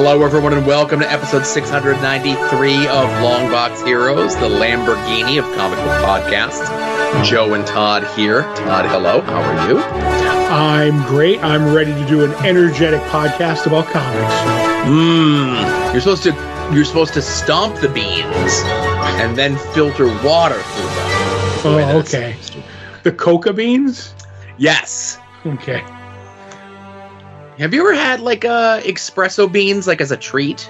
Hello, everyone, and welcome to episode 693 of Longbox Heroes, the Lamborghini of comic book podcasts. Joe and Todd here. Todd, hello. How are you? I'm great. I'm ready to do an energetic podcast about comics. You're supposed to stomp the beans and then filter water through them. Oh, okay. The coca beans? Yes. Okay. Have you ever had like espresso beans like as a treat?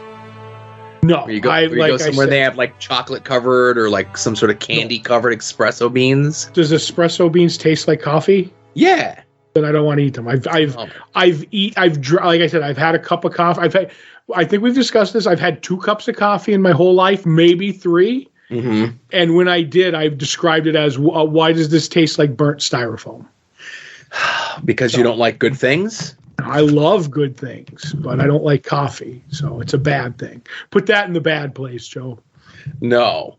No. Where you go somewhere they have like chocolate covered or like some sort of candy covered espresso beans. Does espresso beans taste like coffee? Yeah. Then I don't want to eat them. Like I said, I've had a cup of coffee. I think we've discussed this. I've had 2 cups of coffee in my whole life, maybe 3. Mm-hmm. And when I did, I've described it as, why does this taste like burnt styrofoam? Because you don't like good things? I love good things, but I don't like coffee, so it's a bad thing. Put that in the bad place, Joe. No.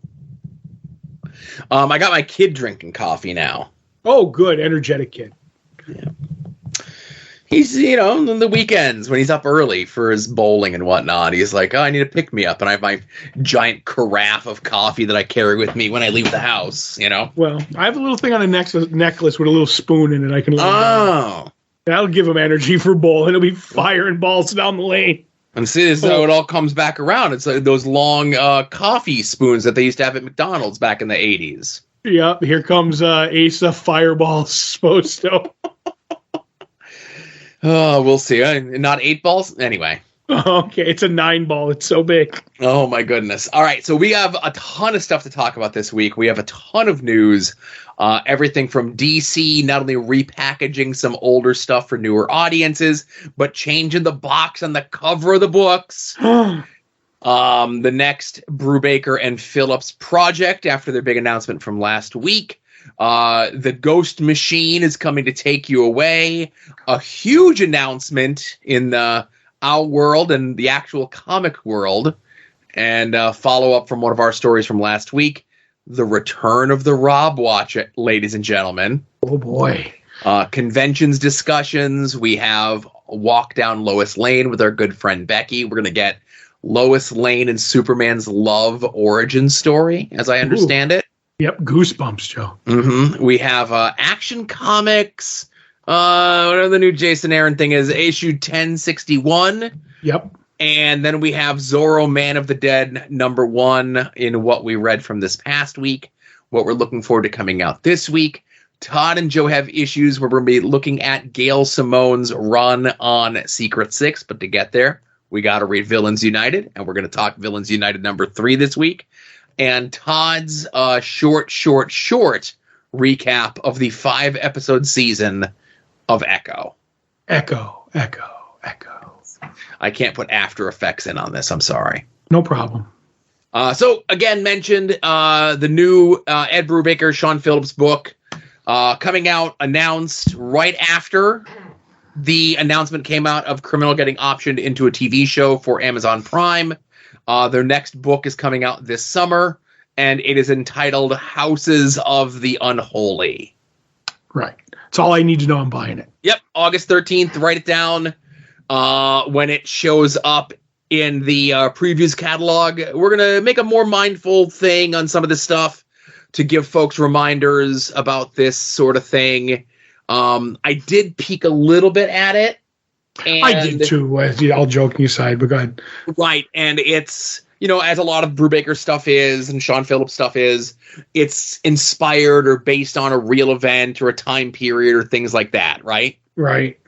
I got my kid drinking coffee now. Oh, good. Energetic kid. Yeah. He's, on the weekends when he's up early for his bowling and whatnot, he's like, oh, I need to pick me up. And I have my giant carafe of coffee that I carry with me when I leave the house, Well, I have a little thing on a necklace with a little spoon in it. I can. Oh. That'll give him energy for bowling. It'll be firing balls down the lane. And see, this is how it all comes back around. It's like those long coffee spoons that they used to have at McDonald's back in the 80s. Yep, here comes Asa Fireball Sposto. Oh, we'll see. Not 8 balls? Anyway. Okay, it's a 9 ball. It's so big. Oh, my goodness. All right, so we have a ton of stuff to talk about this week. We have a ton of news. Everything from DC, not only repackaging some older stuff for newer audiences, but changing the box on the cover of the books. The next Brubaker and Phillips project after their big announcement from last week. The Ghost Machine is coming to take you away. A huge announcement in our world and the actual comic world. And follow up from one of our stories from last week. The return of the Rob Watch, ladies and gentlemen. Oh, boy. Conventions discussions. We have a walk down Lois Lane with our good friend Becky. We're going to get Lois Lane and Superman's love origin story, as I understand it. Yep, goosebumps, Joe. Mm-hmm. We have Action Comics. Whatever the new Jason Aaron thing is, issue 1061. Yep. And then we have Zorro, Man of the Dead, #1 in what we read from this past week, what we're looking forward to coming out this week. Todd and Joe have issues where we're going to be looking at Gail Simone's run on Secret Six, but to get there, we got to read Villains United, and we're going to talk Villains United #3 this week. And Todd's short recap of the 5-episode season of Echo. Echo. I can't put After Effects in on this. I'm sorry. No problem. So, again, mentioned the new Ed Brubaker, Sean Phillips book coming out, announced right after the announcement came out of Criminal getting optioned into a TV show for Amazon Prime. Their next book is coming out this summer, and it is entitled Houses of the Unholy. Right. That's all I need to know. I'm buying it. Yep, August 13th. Write it down. When it shows up in the previews catalog, we're going to make a more mindful thing on some of this stuff to give folks reminders about this sort of thing. I did peek a little bit at it. And I did too, all joking aside, but go ahead. Right, and it's, as a lot of Brubaker stuff is, and Sean Phillips stuff is, it's inspired or based on a real event or a time period or things like that, right? Right.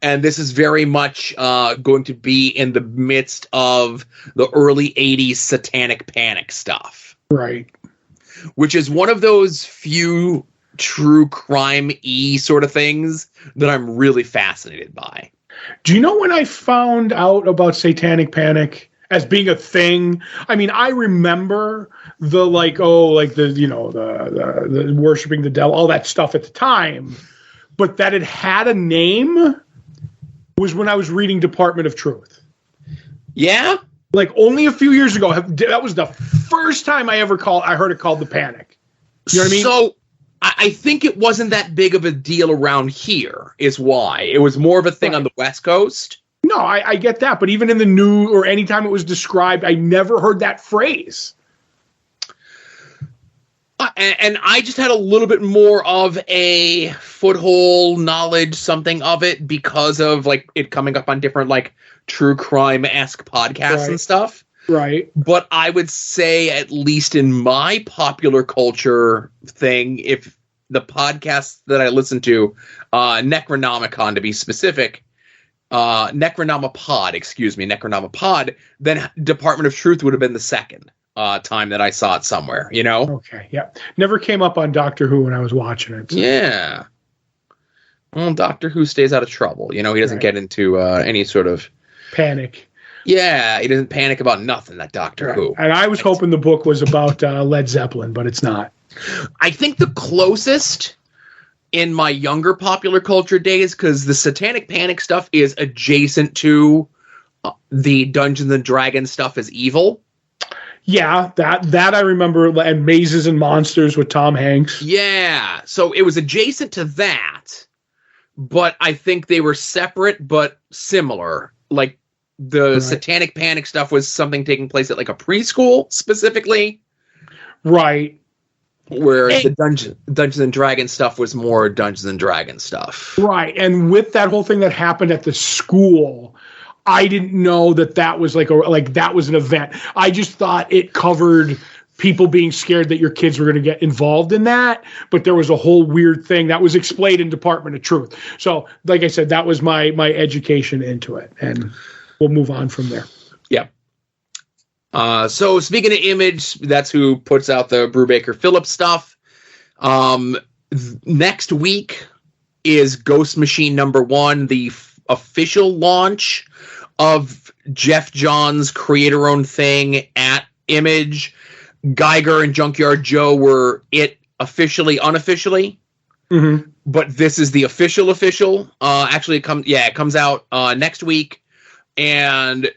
And this is very much going to be in the midst of the early 80s Satanic Panic stuff. Right. Which is one of those few true crime-y sort of things that I'm really fascinated by. Do you know when I found out about Satanic Panic as being a thing? I mean, I remember the worshiping the devil, all that stuff at the time. But that it had a name was when I was reading Department of Truth. Yeah? Like only a few years ago, that was the first time I heard it called the Panic. You know what I mean? So I think it wasn't that big of a deal around here is why. It was more of a thing on the West Coast. No, I get that. But even in the new or anytime it was described, I never heard that phrase. And I just had a little bit more of a foothold knowledge, something of it, because of like it coming up on different like true crime-esque podcasts and stuff. Right. But I would say, at least in my popular culture thing, if the podcasts that I listen to, Necronomicon to be specific, Necronomapod, then Department of Truth would have been the second time that I saw it somewhere, you know? Okay, yeah. Never came up on Doctor Who when I was watching it. So. Yeah. Well, Doctor Who stays out of trouble. You know, he doesn't get into any sort of... panic. Yeah, he doesn't panic about nothing, that Doctor Who. And I was hoping the book was about Led Zeppelin, but it's not. I think the closest in my younger popular culture days, because the Satanic Panic stuff is adjacent to the Dungeons and Dragons stuff as evil. Yeah, that I remember, and Mazes and Monsters with Tom Hanks. Yeah, so it was adjacent to that, but I think they were separate but similar. Like the Satanic Panic stuff was something taking place at like a preschool specifically. Right. Where the Dungeons and Dragons stuff was more Dungeons and Dragons stuff. Right, and with that whole thing that happened at the school, I didn't know that was that was an event. I just thought it covered people being scared that your kids were going to get involved in that, but there was a whole weird thing that was explained in Department of Truth. So, like I said, that was my education into it, and we'll move on from there. Yeah. So speaking of Image, that's who puts out the Brubaker Phillips stuff. Next week is Ghost Machine #1, the official launch of Jeff Johns' creator-owned thing at Image. Geiger and Junkyard Joe were it officially, unofficially. Mm-hmm. But this is the official. Actually, it comes out next week. And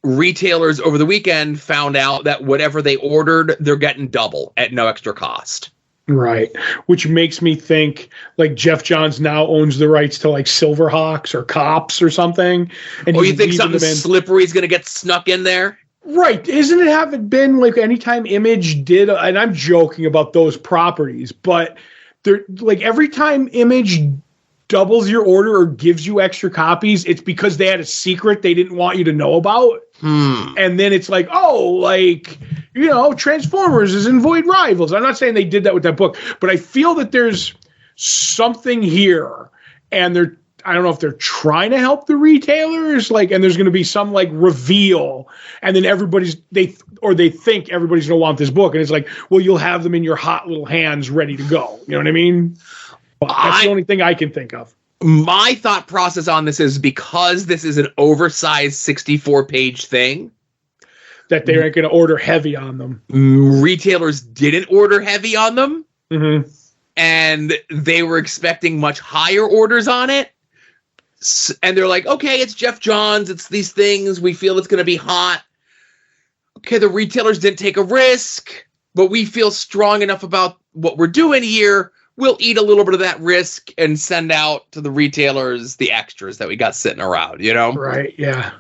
retailers over the weekend found out that whatever they ordered, they're getting double at no extra cost. Right. Which makes me think like Jeff Johns now owns the rights to like Silverhawks or Cops or something. And you think something slippery is going to get snuck in there? Right. Isn't it haven't been like anytime Image did, and I'm joking about those properties, but they're like every time Image doubles your order or gives you extra copies, it's because they had a secret they didn't want you to know about. And then it's like, Transformers is in Void Rivals. I'm not saying they did that with that book, but I feel that there's something here, and I don't know if they're trying to help the retailers, and there's going to be some reveal, and then they think everybody's going to want this book, and it's like, well, you'll have them in your hot little hands ready to go. You know what I mean? Well, that's the only thing I can think of. My thought process on this is because this is an oversized 64-page thing, that they aren't going to order heavy on them. Retailers didn't order heavy on them, and they were expecting much higher orders on it. And they're like, okay, it's Jeff Johns, it's these things, we feel it's going to be hot. Okay, the retailers didn't take a risk, but we feel strong enough about what we're doing here. We'll eat a little bit of that risk and send out to the retailers the extras that we got sitting around, you know? Right, yeah.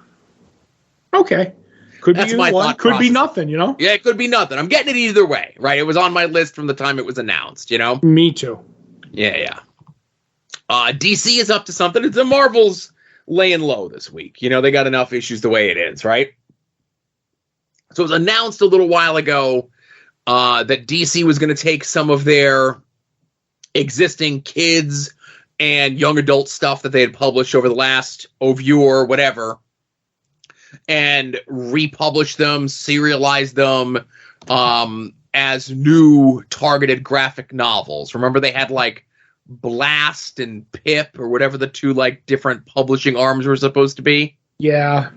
Okay. Could That's be my one, could process. be nothing, you know? Yeah, it could be nothing. I'm getting it either way, right? It was on my list from the time it was announced, you know? Me too. Yeah. DC is up to something. It's the Marvel's laying low this week. You know, they got enough issues the way it is, right? So it was announced a little while ago that DC was going to take some of their existing kids and young adult stuff that they had published over the last year or whatever, and republish them, serialize them as new targeted graphic novels. Remember, they had Blast and Pip or whatever the two different publishing arms were supposed to be. Yeah.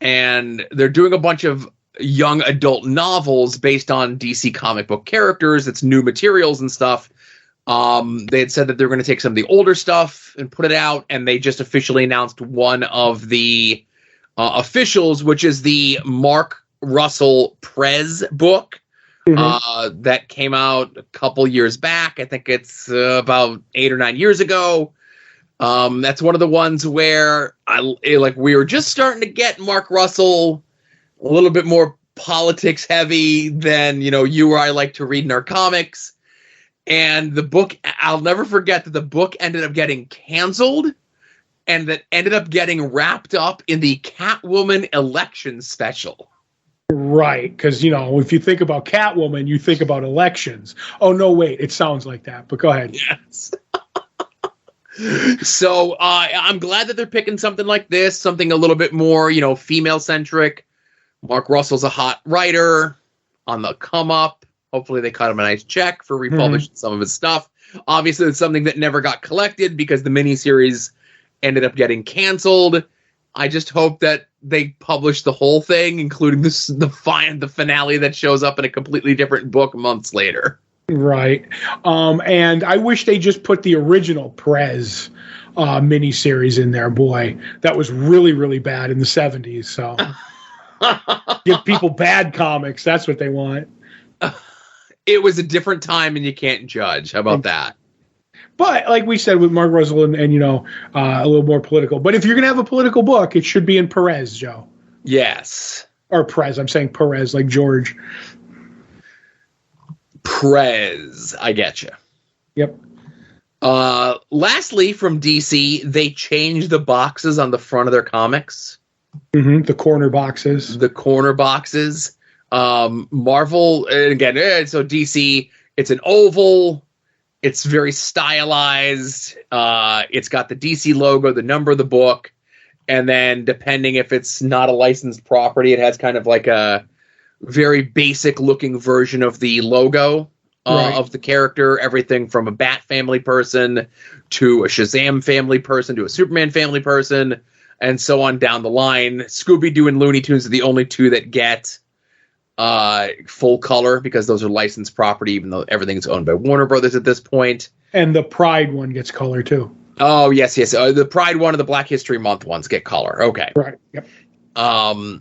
And they're doing a bunch of young adult novels based on DC comic book characters. It's new materials and stuff. They had said that they're going to take some of the older stuff and put it out, and they just officially announced one of the officials, which is the Mark Russell Prez book that came out a couple years back. I think it's about 8 or 9 years ago. That's one of the ones where we were just starting to get Mark Russell a little bit more politics heavy than, you or I like to read in our comics. And the book, I'll never forget that the book ended up getting canceled, and that ended up getting wrapped up in the Catwoman election special. Right, because, if you think about Catwoman, you think about elections. Oh, no, wait, it sounds like that, but go ahead. Yes. So I'm glad that they're picking something like this, something a little bit more, female-centric. Mark Russell's a hot writer on the come-up. Hopefully they cut him a nice check for republishing some of his stuff. Obviously, it's something that never got collected because the miniseries ended up getting canceled. I just hope that they publish the whole thing, including the finale that shows up in a completely different book months later. Right. And I wish they just put the original Perez miniseries in there. Boy, that was really, really bad in the 70s. So give people bad comics. That's what they want. It was a different time, and you can't judge. How about that? But like we said with Mark Russell and a little more political. But if you're going to have a political book, it should be in Perez, Joe. Yes. Or Perez. I'm saying Perez, like George. Prez. I get you. Yep. Lastly, from DC, they changed the boxes on the front of their comics. Mm-hmm. The corner boxes. Marvel, and again, so DC, it's an oval. It's very stylized. It's got the DC logo, the number of the book, and then depending if it's not a licensed property, it has kind of like a very basic looking version of the logo of the character. Everything from a Bat family person to a Shazam family person to a Superman family person, and so on down the line. Scooby-Doo and Looney Tunes are the only two that get full color because those are licensed property, even though everything's owned by Warner Brothers at this point. And the Pride one gets color too. Oh, yes. The Pride one and the Black History Month ones get color. Okay. Right. Yep. I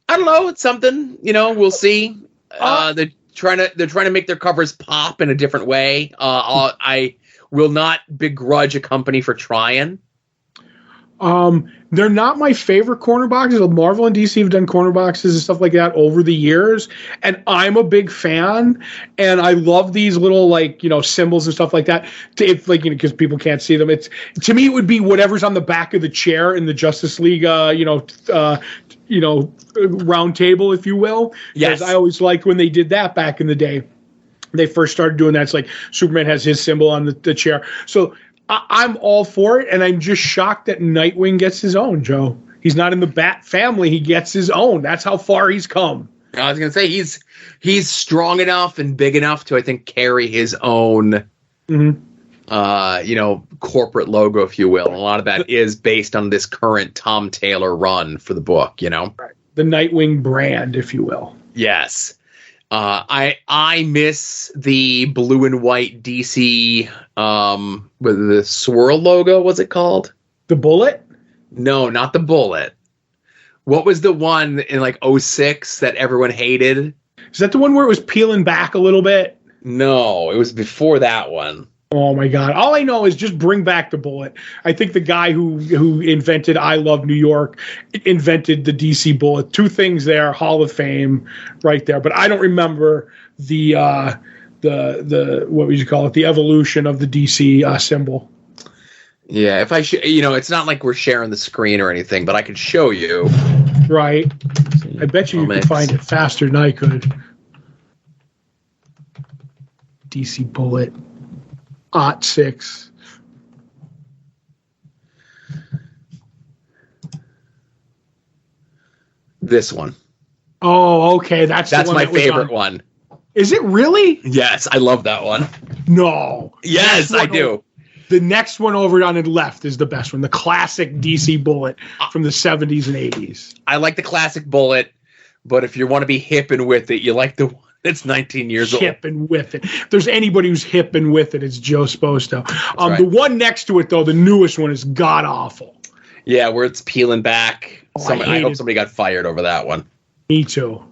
don't know. It's something, we'll see. They're trying to make their covers pop in a different way. I will not begrudge a company for trying. They're not my favorite corner boxes. Marvel and DC have done corner boxes and stuff like that over the years, and I'm a big fan. And I love these little symbols and stuff like that. Because people can't see them. It's, to me, it would be whatever's on the back of the chair in the Justice League, round table, if you will. Yes, I always liked when they did that back in the day. They first started doing that. It's like Superman has his symbol on the chair. So I'm all for it, and I'm just shocked that Nightwing gets his own, Joe. He's not in the Bat family. He gets his own. That's how far he's come. I was going to say he's strong enough and big enough to, I think, carry his own, corporate logo, if you will. And a lot of that is based on this current Tom Taylor run for the book, Right. The Nightwing brand, if you will. Yes. I miss the blue and white DC with the swirl logo. What's it called? The Bullet? No, not the Bullet. What was the one in 06 that everyone hated? Is that the one where it was peeling back a little bit? No, it was before that one. Oh my God. All I know is just bring back the Bullet. I think the guy who invented I Love New York invented the DC Bullet. Two things there, Hall of Fame right there. But I don't remember the what would you call it? The evolution of the DC symbol. Yeah, if I it's not like we're sharing the screen or anything, but I could show you. Right. I bet you could find it faster than I could. DC Bullet. '06. This one. Oh, okay. That's the one my favorite one. Is it really? Yes, I love that one. No. Yes, I do. The next one over on the left is the best one. The classic DC Bullet from the 70s and 80s. I like the classic Bullet, but if you want to be hip and with it, you like the one that's 19 years old. Hip and with it. If there's anybody who's hip and with it, it's Joe Sposto. Right. The one next to it, though, the newest one, is god awful. Yeah, where it's peeling back. I hope somebody got fired over that one. Me too.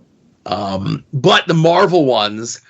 But the Marvel ones,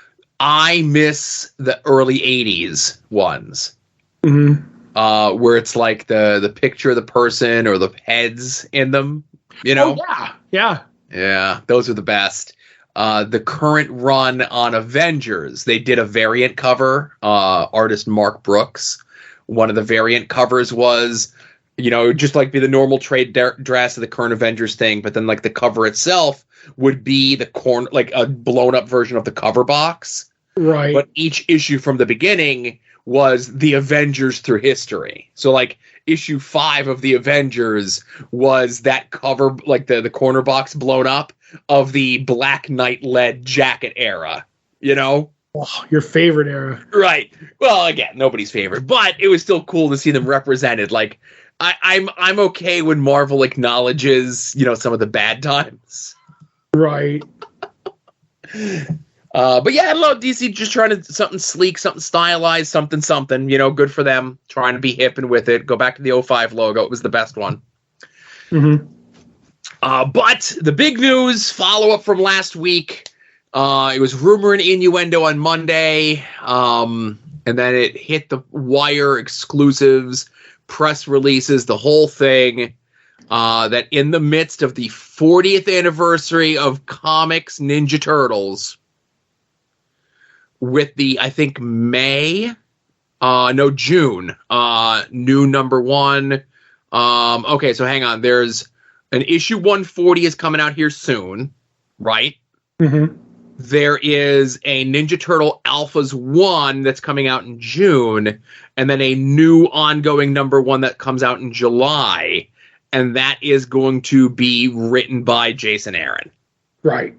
I miss the early 80s ones. Mm-hmm. where it's like the picture of the person or the heads in them, you know? Oh, yeah. Yeah, those are the best. The current run on Avengers, they did a variant cover, artist Mark Brooks. One of the variant covers was, you know, just like be the normal trade dress of the current Avengers thing, but then like the cover itself would be like a blown up version of the cover box. Right. But each issue from the beginning was the Avengers through history. So like issue 5 of the Avengers was that cover, like the corner box blown up of the Black Knight led jacket era, you know? Oh, your favorite era. Right. Well, again, nobody's favorite, but it was still cool to see them represented. Like I'm okay when Marvel acknowledges, you know, some of the bad times. Right. But yeah, I love DC just trying to something sleek, something stylized, something, you know, good for them, trying to be hip and with it. Go back to the 05 logo. It was the best one. Mm-hmm. But the big news, follow-up from last week, it was rumor and innuendo on Monday, and then it hit the wire, exclusives, press releases, the whole thing, that in the midst of the 40th anniversary of Comics Ninja Turtles, with the, I think, June, new number 1. Okay, so hang on, there's an issue 140 is coming out here soon, right? Mm-hmm. There is a Ninja Turtle Alphas 1 that's coming out in June, and then a new ongoing number 1 that comes out in July, and that is going to be written by Jason Aaron. Right.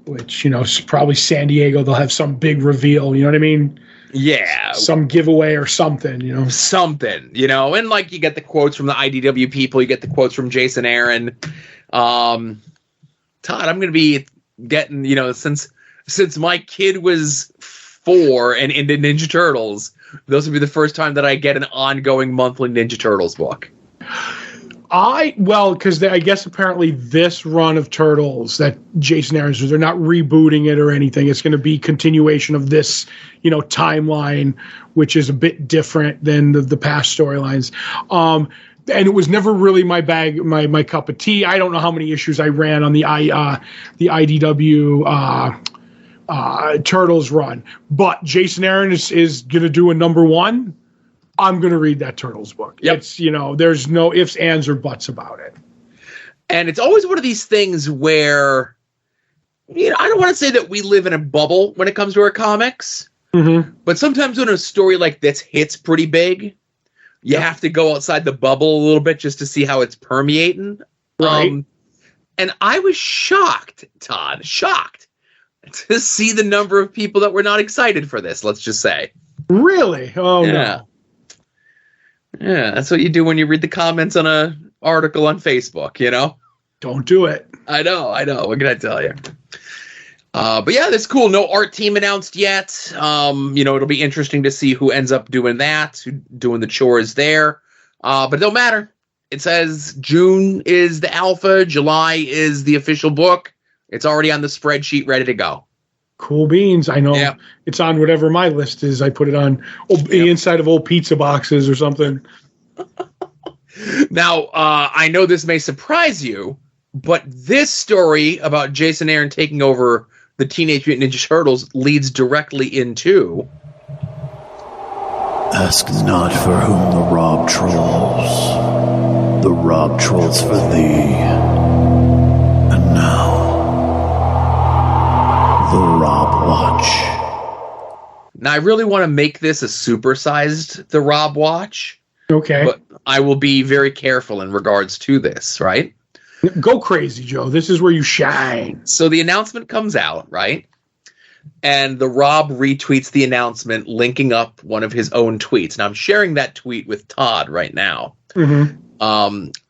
Which, you know, probably San Diego, they'll have some big reveal, you know what I mean? Yeah. Some giveaway or something, you know? Something, you know? And, like, you get the quotes from the IDW people, you get the quotes from Jason Aaron. Todd, I'm going to be getting, you know, since my kid was 4 and into Ninja Turtles, this will be the first time that I get an ongoing monthly Ninja Turtles book. Because I guess apparently this run of Turtles that Jason Aaron's, they're not rebooting it or anything. It's going to be continuation of this, you know, timeline, which is a bit different than the past storylines. And it was never really my bag, my cup of tea. I don't know how many issues I ran on the IDW Turtles run, but Jason Aaron is going to do a number 1. I'm going to read that Turtles book. Yep. It's, you know, there's no ifs, ands, or buts about it. And it's always one of these things where, you know, I don't want to say that we live in a bubble when it comes to our comics, but sometimes when a story like this hits pretty big, you have to go outside the bubble a little bit just to see how it's permeating. Right. And I was shocked, Todd, to see the number of people that were not excited for this, let's just say. Really? Oh, no. Yeah, that's what you do when you read the comments on an article on Facebook, you know? Don't do it. I know. What can I tell you? But yeah, that's cool. No art team announced yet. You know, it'll be interesting to see who ends up doing that, who doing the chores there. But it don't matter. It says June is the alpha, July is the official book. It's already on the spreadsheet, ready to go. Cool beans. I know it's on whatever my list is. I put it on the inside of old pizza boxes or something. Now, I know this may surprise you, but this story about Jason Aaron taking over the Teenage Mutant Ninja Turtles leads directly into... Ask not for whom the rob trolls. The rob trolls for thee. And now... the Rob Watch. Now, I really want to make this a supersized The Rob Watch. Okay. But I will be very careful in regards to this, right? Go crazy, Joe. This is where you shine. So the announcement comes out, right? And the Rob retweets the announcement, linking up one of his own tweets. Now, I'm sharing that tweet with Todd right now.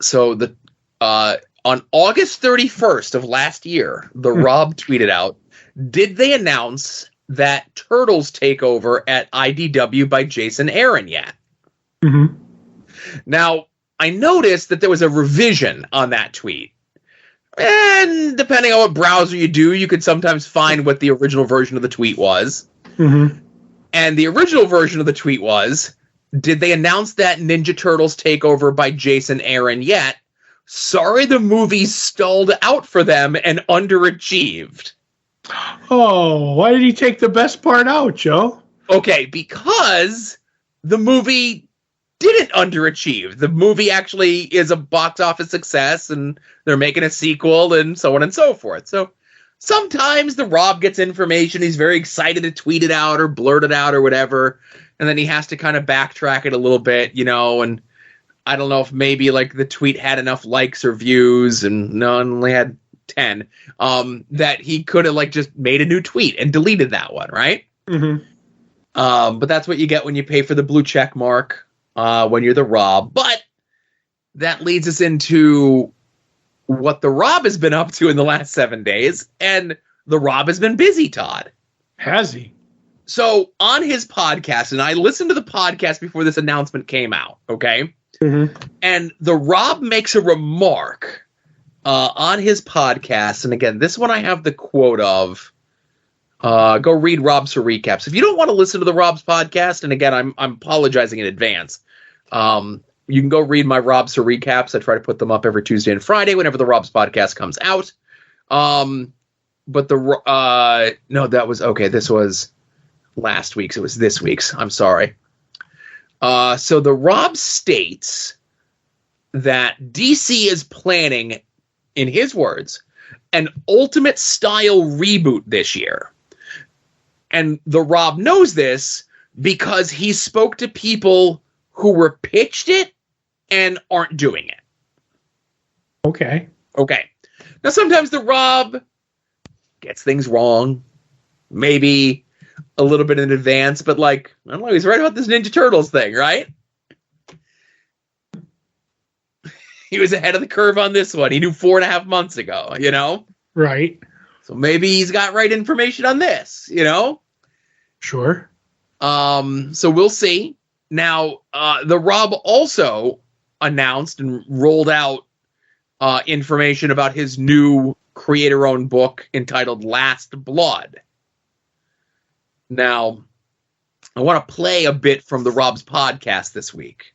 So on August 31st of last year, the Rob tweeted out, did they announce that Turtles takeover at IDW by Jason Aaron yet? Now, I noticed that there was a revision on that tweet. And depending on what browser you do, you could sometimes find what the original version of the tweet was. And the original version of the tweet was, Did they announce that Ninja Turtles takeover by Jason Aaron yet? Sorry, the movie stalled out for them and underachieved. Oh, why did he take the best part out, Joe? Okay, because the movie didn't underachieve. The movie actually is a box office success, and they're making a sequel and so on and so forth. So sometimes the Rob gets information, he's very excited to tweet it out or blurt it out or whatever, and then he has to kind of backtrack it a little bit, and I don't know if maybe like the tweet had enough likes or views, and no, only had 10, that he could have like just made a new tweet and deleted that one, right? Mm-hmm. But that's what you get when you pay for the blue check mark when you're the Rob. But that leads us into what the Rob has been up to in the last 7 days, and the Rob has been busy, Todd. Has he? So on his podcast, and I listened to the podcast before this announcement came out, okay? Mm-hmm. And the Rob makes a remark on his podcast, and again, this one I have the quote of. Go read Rob's recaps. If you don't want to listen to the Rob's podcast, and again, I'm apologizing in advance. You can go read my Rob's recaps. I try to put them up every Tuesday and Friday whenever the Rob's podcast comes out. But no, that was okay. This was last week's. It was this week's. I'm sorry. So the Rob states that DC is planning, in his words, an Ultimate style reboot this year. And the Rob knows this because he spoke to people who were pitched it and aren't doing it. Okay. Now, sometimes the Rob gets things wrong, maybe a little bit in advance, but like, I don't know, he's right about this Ninja Turtles thing, right? He was ahead of the curve on this one. He knew 4.5 months ago, Right. So maybe he's got right information on this, Sure. So we'll see. Now, the Rob also announced and rolled out information about his new creator-owned book entitled Last Blood. Now, I want to play a bit from the Rob's podcast this week.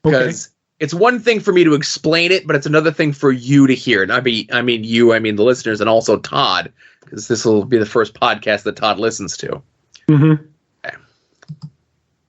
Because it's one thing for me to explain it, but it's another thing for you to hear. And I mean the listeners, and also Todd, because this will be the first podcast that Todd listens to. Mm-hmm. Okay.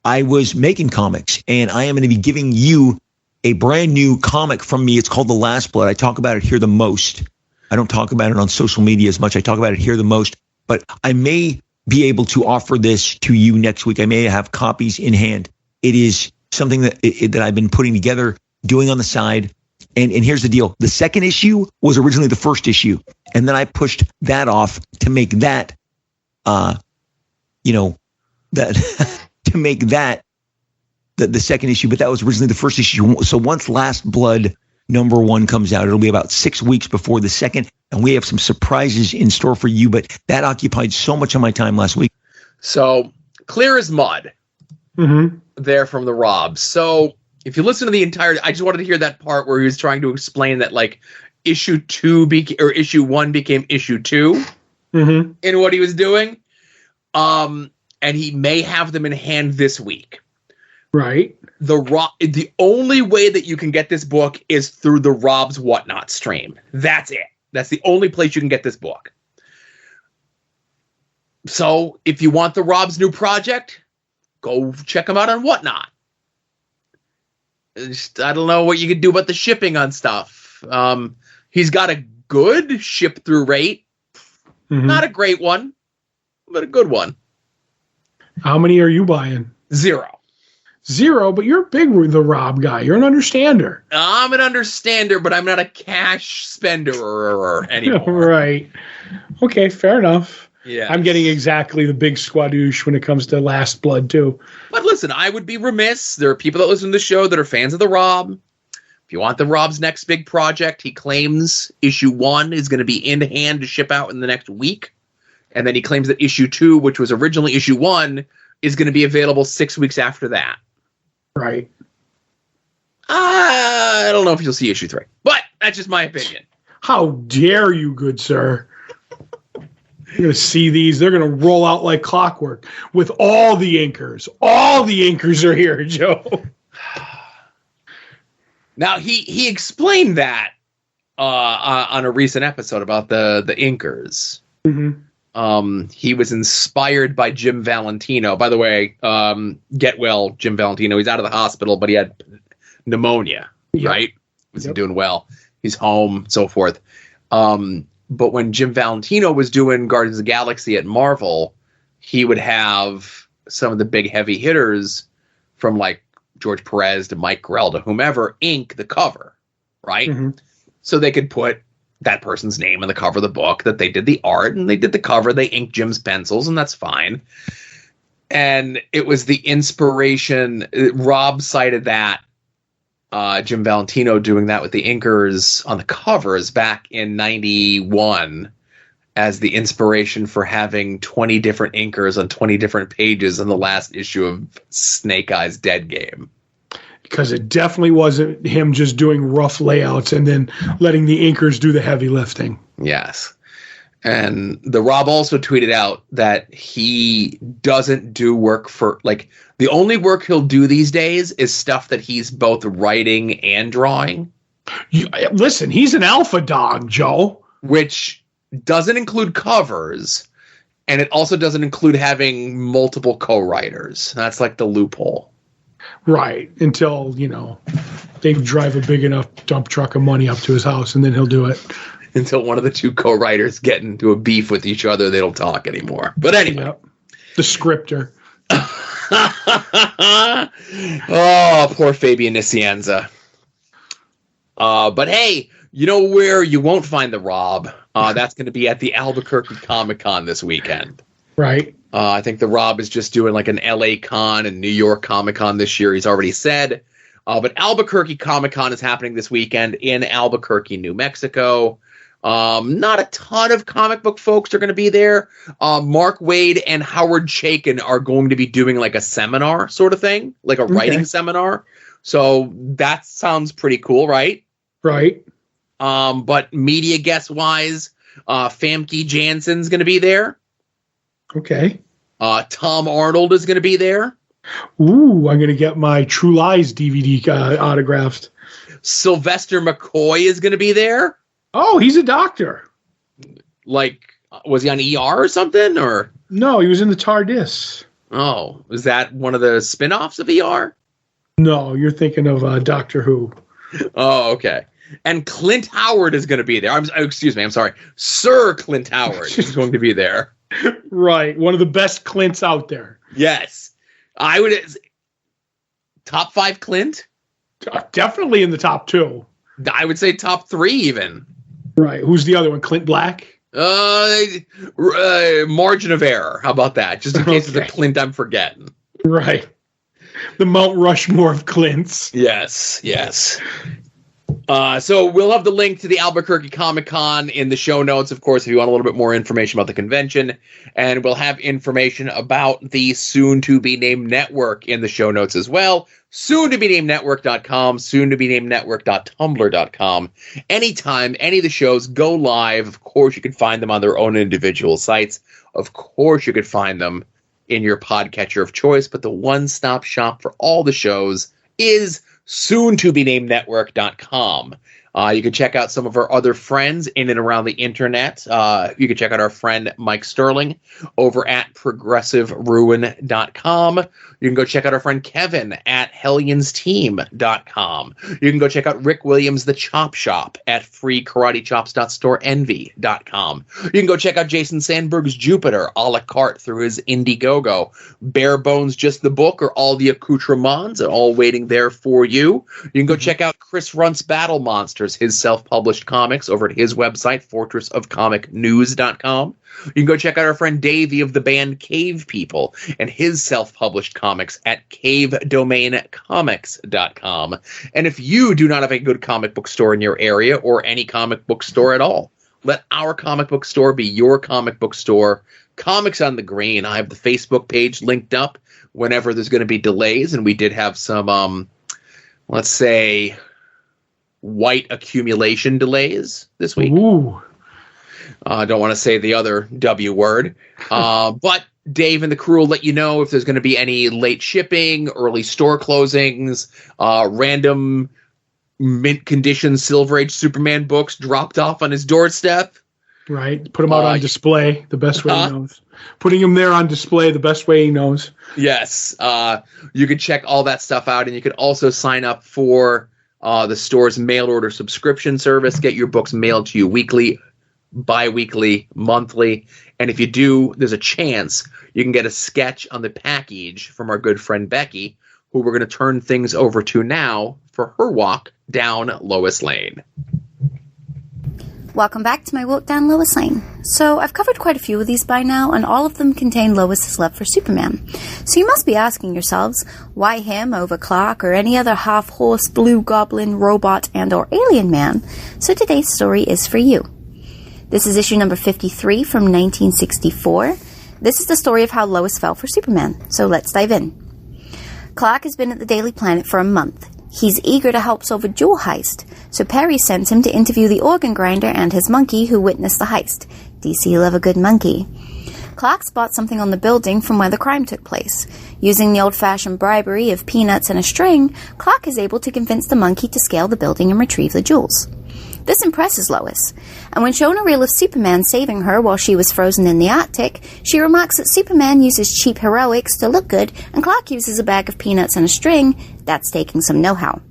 I was making comics, and I am going to be giving you a brand new comic from me. It's called The Last Blood. I talk about it here the most. I don't talk about it on social media as much. I talk about it here the most, but I may be able to offer this to you next week. I may have copies in hand. It is something that I've been putting together, doing on the side. And here's the deal. The second issue was originally the first issue. And then I pushed that off to make that, to make that the second issue. But that was originally the first issue. So once Last Blood #1 comes out, it'll be about 6 weeks before the second. And we have some surprises in store for you. But that occupied so much of my time last week. So clear as mud. Mm-hmm. There from the Rob. So if you listen to the entire, I just wanted to hear that part where he was trying to explain that like issue 1 became issue 2 mm-hmm. in what he was doing. And he may have them in hand this week. Right. The only way that you can get this book is through the Rob's Whatnot stream. That's it. That's the only place you can get this book. So if you want the Rob's new project, go check him out on Whatnot. I don't know what you could do about the shipping on stuff. He's got a good ship through rate. Mm-hmm. Not a great one, but a good one. How many are you buying? 0. 0, but you're a big The Rob guy. You're an understander. I'm an understander, but I'm not a cash spender anymore. Right. Okay, fair enough. Yeah, I'm getting exactly the big squadouche when it comes to Last Blood, too. But listen, I would be remiss. There are people that listen to the show that are fans of the Rob. If you want the Rob's next big project, he claims issue 1 is going to be in hand to ship out in the next week. And then he claims that issue 2, which was originally issue 1, is going to be available 6 weeks after that. Right. I don't know if you'll see issue 3, but that's just my opinion. How dare you, good sir? You're going to see these. They're going to roll out like clockwork with all the inkers. All the inkers are here, Joe. Now, he explained that on a recent episode about the inkers. Mm-hmm. He was inspired by Jim Valentino. By the way, get well, Jim Valentino. He's out of the hospital, but he had pneumonia, right? Wasn't doing well. He's home, so forth. But when Jim Valentino was doing Guardians of the Galaxy at Marvel, he would have some of the big heavy hitters from like George Perez to Mike Grell to whomever ink the cover, right? Mm-hmm. So they could put that person's name in the cover of the book, that they did the art and they did the cover. They inked Jim's pencils, and that's fine. And it was the inspiration. Rob cited that. Jim Valentino doing that with the inkers on the covers back in 91 as the inspiration for having 20 different inkers on 20 different pages in the last issue of Snake Eye's Dead Game. Because it definitely wasn't him just doing rough layouts and then letting the inkers do the heavy lifting. Yes. And the Rob also tweeted out that he doesn't do work for, like, the only work he'll do these days is stuff that he's both writing and drawing. Listen, he's an alpha dog, Joe. Which doesn't include covers, and it also doesn't include having multiple co-writers. That's like the loophole. Right, until, they drive a big enough dump truck of money up to his house, and then he'll do it. Until one of the two co-writers get into a beef with each other, they don't talk anymore. But anyway. Yep. The scripter. Oh, poor Fabian Nicienza. But hey, you know where you won't find the Rob? That's going to be at the Albuquerque Comic-Con this weekend. Right. I think the Rob is just doing like an LA Con and New York Comic-Con this year, he's already said. But Albuquerque Comic-Con is happening this weekend in Albuquerque, New Mexico. Not a ton of comic book folks are going to be there. Mark Waid and Howard Chaykin are going to be doing like a seminar sort of thing, like a writing seminar. So that sounds pretty cool, right? Right. But media guest wise, Famke Janssen's going to be there. Okay. Tom Arnold is going to be there. Ooh, I'm going to get my True Lies DVD autographed. Sylvester McCoy is going to be there. Oh, he's a doctor. Like, was he on ER or something? Or no, he was in the TARDIS. Oh, is that one of the spin-offs of ER? No, you're thinking of Doctor Who. Oh, okay. And Clint Howard is going to be there. I'm sorry. Sir Clint Howard is going to be there. Right. One of the best Clints out there. Yes. I would... Top 5 Clint? Definitely in the top 2. I would say top 3 even. Right. Who's the other one? Clint Black? Margin of error. How about that? Just in case it's a Clint I'm forgetting. Right. The Mount Rushmore of Clints. Yes. So we'll have the link to the Albuquerque Comic-Con in the show notes, of course, if you want a little bit more information about the convention. And we'll have information about the soon-to-be-named network in the show notes as well. Soon-to-be-named-network.com, soon-to-be-named-network.tumblr.com. Anytime any of the shows go live, of course, you can find them on their own individual sites. Of course, you could find them in your podcatcher of choice, but the one-stop shop for all the shows is soon-to-be-named-network.com. You can check out some of our other friends in and around the internet. You can check out our friend Mike Sterling over at progressiveruin.com. You can go check out our friend Kevin at hellionsteam.com. You can go check out Rick Williams, the Chop Shop at freekaratechops.storeenvy.com. You can go check out Jason Sandberg's Jupiter a la carte through his Indiegogo. Bare Bones, just the book, or all the accoutrements are all waiting there for you. You can go check out Chris Runt's Battle Monsters, his self-published comics, over at his website, fortressofcomicnews.com. You can go check out our friend Davey of the band Cave People and his self-published comics at cavedomaincomics.com. And if you do not have a good comic book store in your area, or any comic book store at all, let our comic book store be your comic book store. Comics on the Green. I have the Facebook page linked up whenever there's going to be delays, and we did have some, let's say, white accumulation delays this week. Ooh. Don't want to say the other W word. But Dave and the crew will let you know if there's going to be any late shipping, early store closings, random mint condition Silver Age Superman books dropped off on his doorstep. Right. Put them out on display the best way he knows. Putting him there on display the best way he knows. Yes. You can check all that stuff out, and you can also sign up for the store's mail order subscription service. Get your books mailed to you weekly, bi-weekly, monthly. And if you do, there's a chance you can get a sketch on the package from our good friend Becky, who we're going to turn things over to now for her walk down Lois Lane. Welcome back to my walk down Lois Lane. So I've covered quite a few of these by now, and all of them contain Lois's love for Superman. So you must be asking yourselves, why him over Clark or any other half-horse, blue goblin, robot, and or alien man? So today's story is for you. This is issue number 53 from 1964. This is the story of how Lois fell for Superman. So let's dive in. Clark has been at the Daily Planet for a month. He's eager to help solve a jewel heist, so Perry sends him to interview the organ grinder and his monkey who witnessed the heist. DC love a good monkey. Clark spots something on the building from where the crime took place. Using the old-fashioned bribery of peanuts and a string, Clark is able to convince the monkey to scale the building and retrieve the jewels. This impresses Lois, and when shown a reel of Superman saving her while she was frozen in the Arctic, she remarks that Superman uses cheap heroics to look good, and Clark uses a bag of peanuts and a string. That's taking some know-how.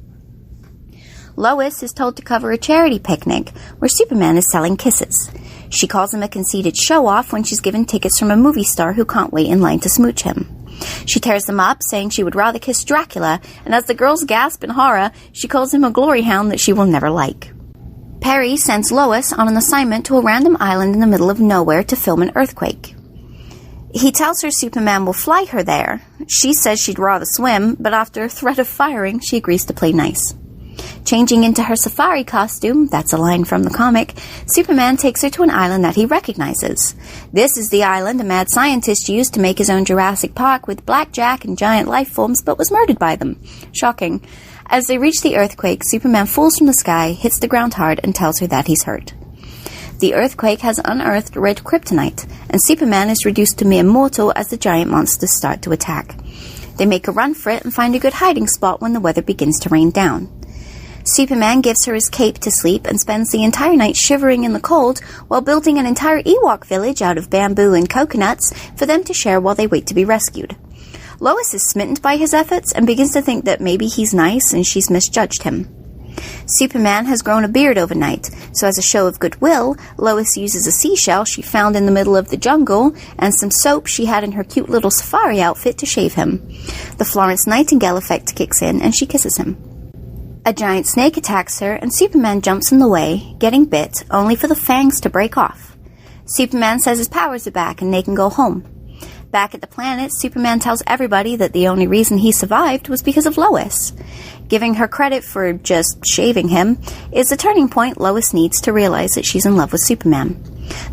Lois is told to cover a charity picnic where Superman is selling kisses. She calls him a conceited show-off when she's given tickets from a movie star who can't wait in line to smooch him. She tears them up, saying she would rather kiss Dracula, and as the girls gasp in horror, she calls him a glory hound that she will never like. Perry sends Lois on an assignment to a random island in the middle of nowhere to film an earthquake. He tells her Superman will fly her there. She says she'd rather swim, but after a threat of firing, she agrees to play nice. Changing into her safari costume, that's a line from the comic, Superman takes her to an island that he recognizes. This is the island a mad scientist used to make his own Jurassic Park with blackjack and giant life forms, but was murdered by them. Shocking. As they reach the earthquake, Superman falls from the sky, hits the ground hard, and tells her that he's hurt. The earthquake has unearthed red kryptonite, and Superman is reduced to mere mortal as the giant monsters start to attack. They make a run for it and find a good hiding spot when the weather begins to rain down. Superman gives her his cape to sleep and spends the entire night shivering in the cold while building an entire Ewok village out of bamboo and coconuts for them to share while they wait to be rescued. Lois is smitten by his efforts and begins to think that maybe he's nice and she's misjudged him. Superman has grown a beard overnight, so as a show of goodwill, Lois uses a seashell she found in the middle of the jungle and some soap she had in her cute little safari outfit to shave him. The Florence Nightingale effect kicks in and she kisses him. A giant snake attacks her and Superman jumps in the way, getting bit, only for the fangs to break off. Superman says his powers are back and they can go home. Back at the planet, Superman tells everybody that the only reason he survived was because of Lois. Giving her credit for just shaving him is the turning point Lois needs to realize that she's in love with Superman.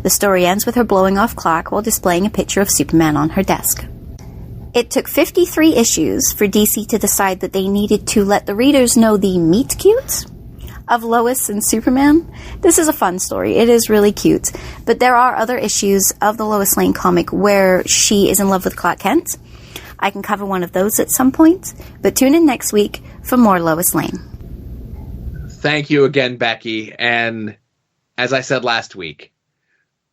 The story ends with her blowing off Clark while displaying a picture of Superman on her desk. It took 53 issues for DC to decide that they needed to let the readers know the meet-cute of Lois and Superman. This is a fun story. It is really cute. But there are other issues of the Lois Lane comic where she is in love with Clark Kent. I can cover one of those at some point, but tune in next week for more Lois Lane. Thank you again, Becky. And as I said last week,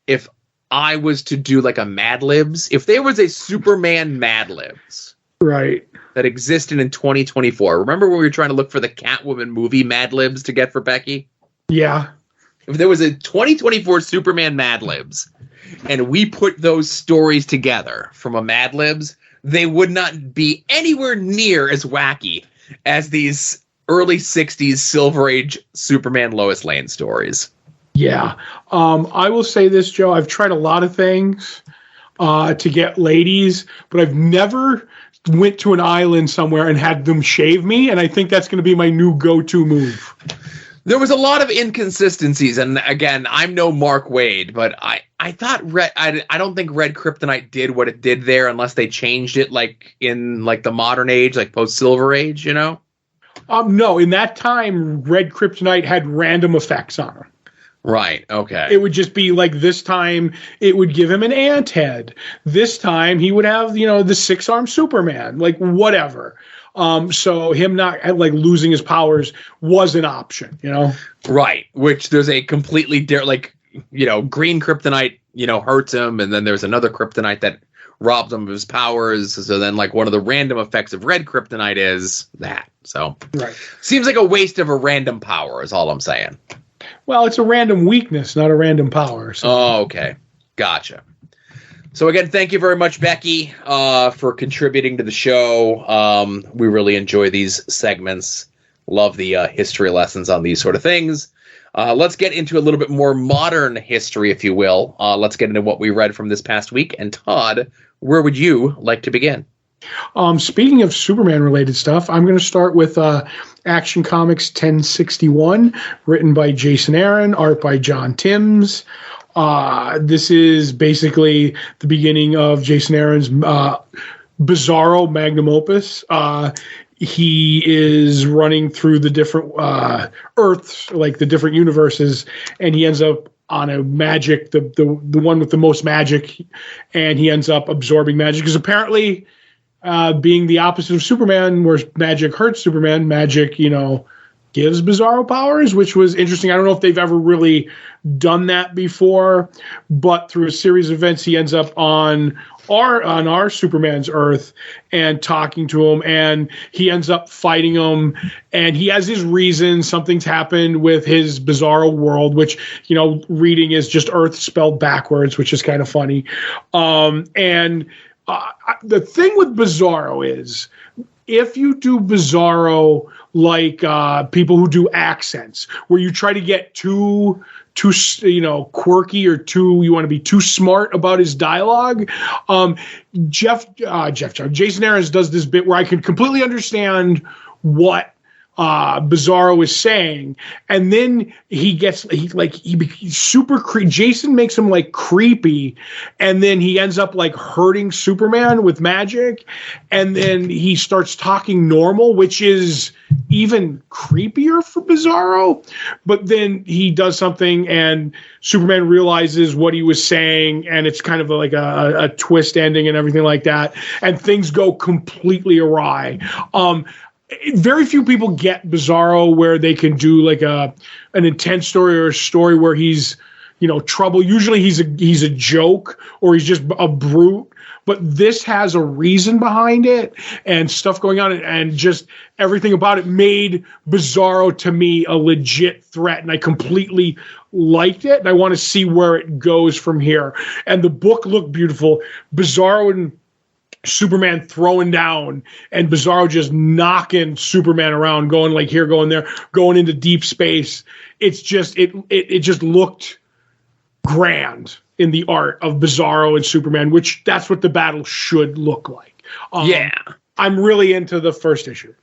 if I was to do like a Mad Libs, if there was a Superman Mad Libs, right, that existed in 2024. Remember when we were trying to look for the Catwoman movie Mad Libs to get for Becky? Yeah. If there was a 2024 Superman Mad Libs and we put those stories together from a Mad Libs, they would not be anywhere near as wacky as these early 60s Silver Age Superman Lois Lane stories. Yeah. I will say this, Joe. I've tried a lot of things to get ladies, but I've never went to an island somewhere and had them shave me, and I think that's going to be my new go-to move. There was a lot of inconsistencies, and again, I'm no Mark Waid, but I thought I don't think Red Kryptonite did what it did there unless they changed it like in like the modern age, like post-Silver Age, you know? No, in that time, Red Kryptonite had random effects on him. Right. Okay. It would just be like this time it would give him an ant head. This time he would have, the 6-armed Superman, like whatever. So him not like losing his powers was an option, Right. Which there's a completely green kryptonite, hurts him. And then there's another kryptonite that robs him of his powers. So then like one of the random effects of red kryptonite is that. So right. Seems like a waste of a random power is all I'm saying. Well, it's a random weakness, not a random power. So. Oh, okay. Gotcha. So again, thank you very much, Becky, for contributing to the show. We really enjoy these segments. Love the history lessons on these sort of things. Let's get into a little bit more modern history, if you will. Let's get into what we read from this past week. And Todd, where would you like to begin? Speaking of Superman-related stuff, I'm going to start with Action Comics 1061, written by Jason Aaron, art by John Timms. This is basically the beginning of Jason Aaron's Bizarro magnum opus. He is running through the different Earths, like the different universes, and he ends up on a magic, the one with the most magic, and he ends up absorbing magic because apparently, being the opposite of Superman, where magic hurts Superman, magic, gives Bizarro powers, which was interesting. I don't know if they've ever really done that before, but through a series of events, he ends up on our Superman's Earth and talking to him, and he ends up fighting him, and he has his reasons. Something's happened with his Bizarro world, which, reading is just Earth spelled backwards, which is kind of funny. The thing with Bizarro is, if you do Bizarro like people who do accents, where you try to get too quirky or you want to be too smart about his dialogue, Jason Aaron does this bit where I can completely understand what Bizarro is saying, and then he's super creepy. Jason makes him like creepy, and then he ends up like hurting Superman with magic, and then he starts talking normal, which is even creepier for Bizarro. But then he does something, and Superman realizes what he was saying, and it's kind of like a twist ending and everything like that, and things go completely awry. Very few people get Bizarro where they can do like an intense story or a story where he's, trouble. Usually he's a joke or he's just a brute, but this has a reason behind it and stuff going on, and just everything about it made Bizarro to me a legit threat, and I completely liked it, and I want to see where it goes from here. And the book looked beautiful. Bizarro and Superman throwing down, and Bizarro just knocking Superman around, going like here, going there, going into deep space. It's just it just looked grand in the art of Bizarro and Superman, which that's what the battle should look like. I'm really into the first issue.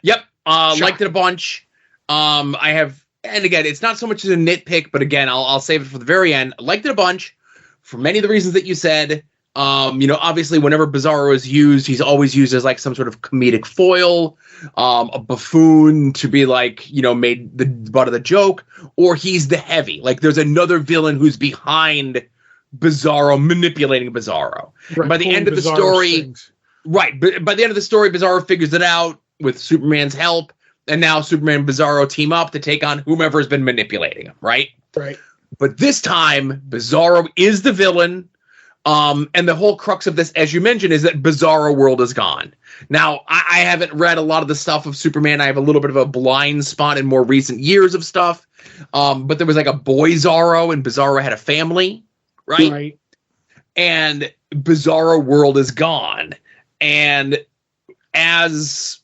Yep, liked it a bunch. I have, and again, it's not so much as a nitpick, but again, I'll save it for the very end. Liked it a bunch for many of the reasons that you said. Obviously, whenever Bizarro is used, he's always used as like some sort of comedic foil, a buffoon to be like, made the butt of the joke, or he's the heavy. Like there's another villain who's behind Bizarro, manipulating Bizarro. Right, by the end of the story, but by the end of the story, Bizarro figures it out with Superman's help, and now Superman and Bizarro team up to take on whomever has been manipulating him. Right. But this time, Bizarro is the villain. And the whole crux of this, as you mentioned, is that Bizarro world is gone. Now, I haven't read a lot of the stuff of Superman. I have a little bit of a blind spot in more recent years of stuff. But there was like a boy Zorro, and Bizarro had a family, right? And Bizarro world is gone. And as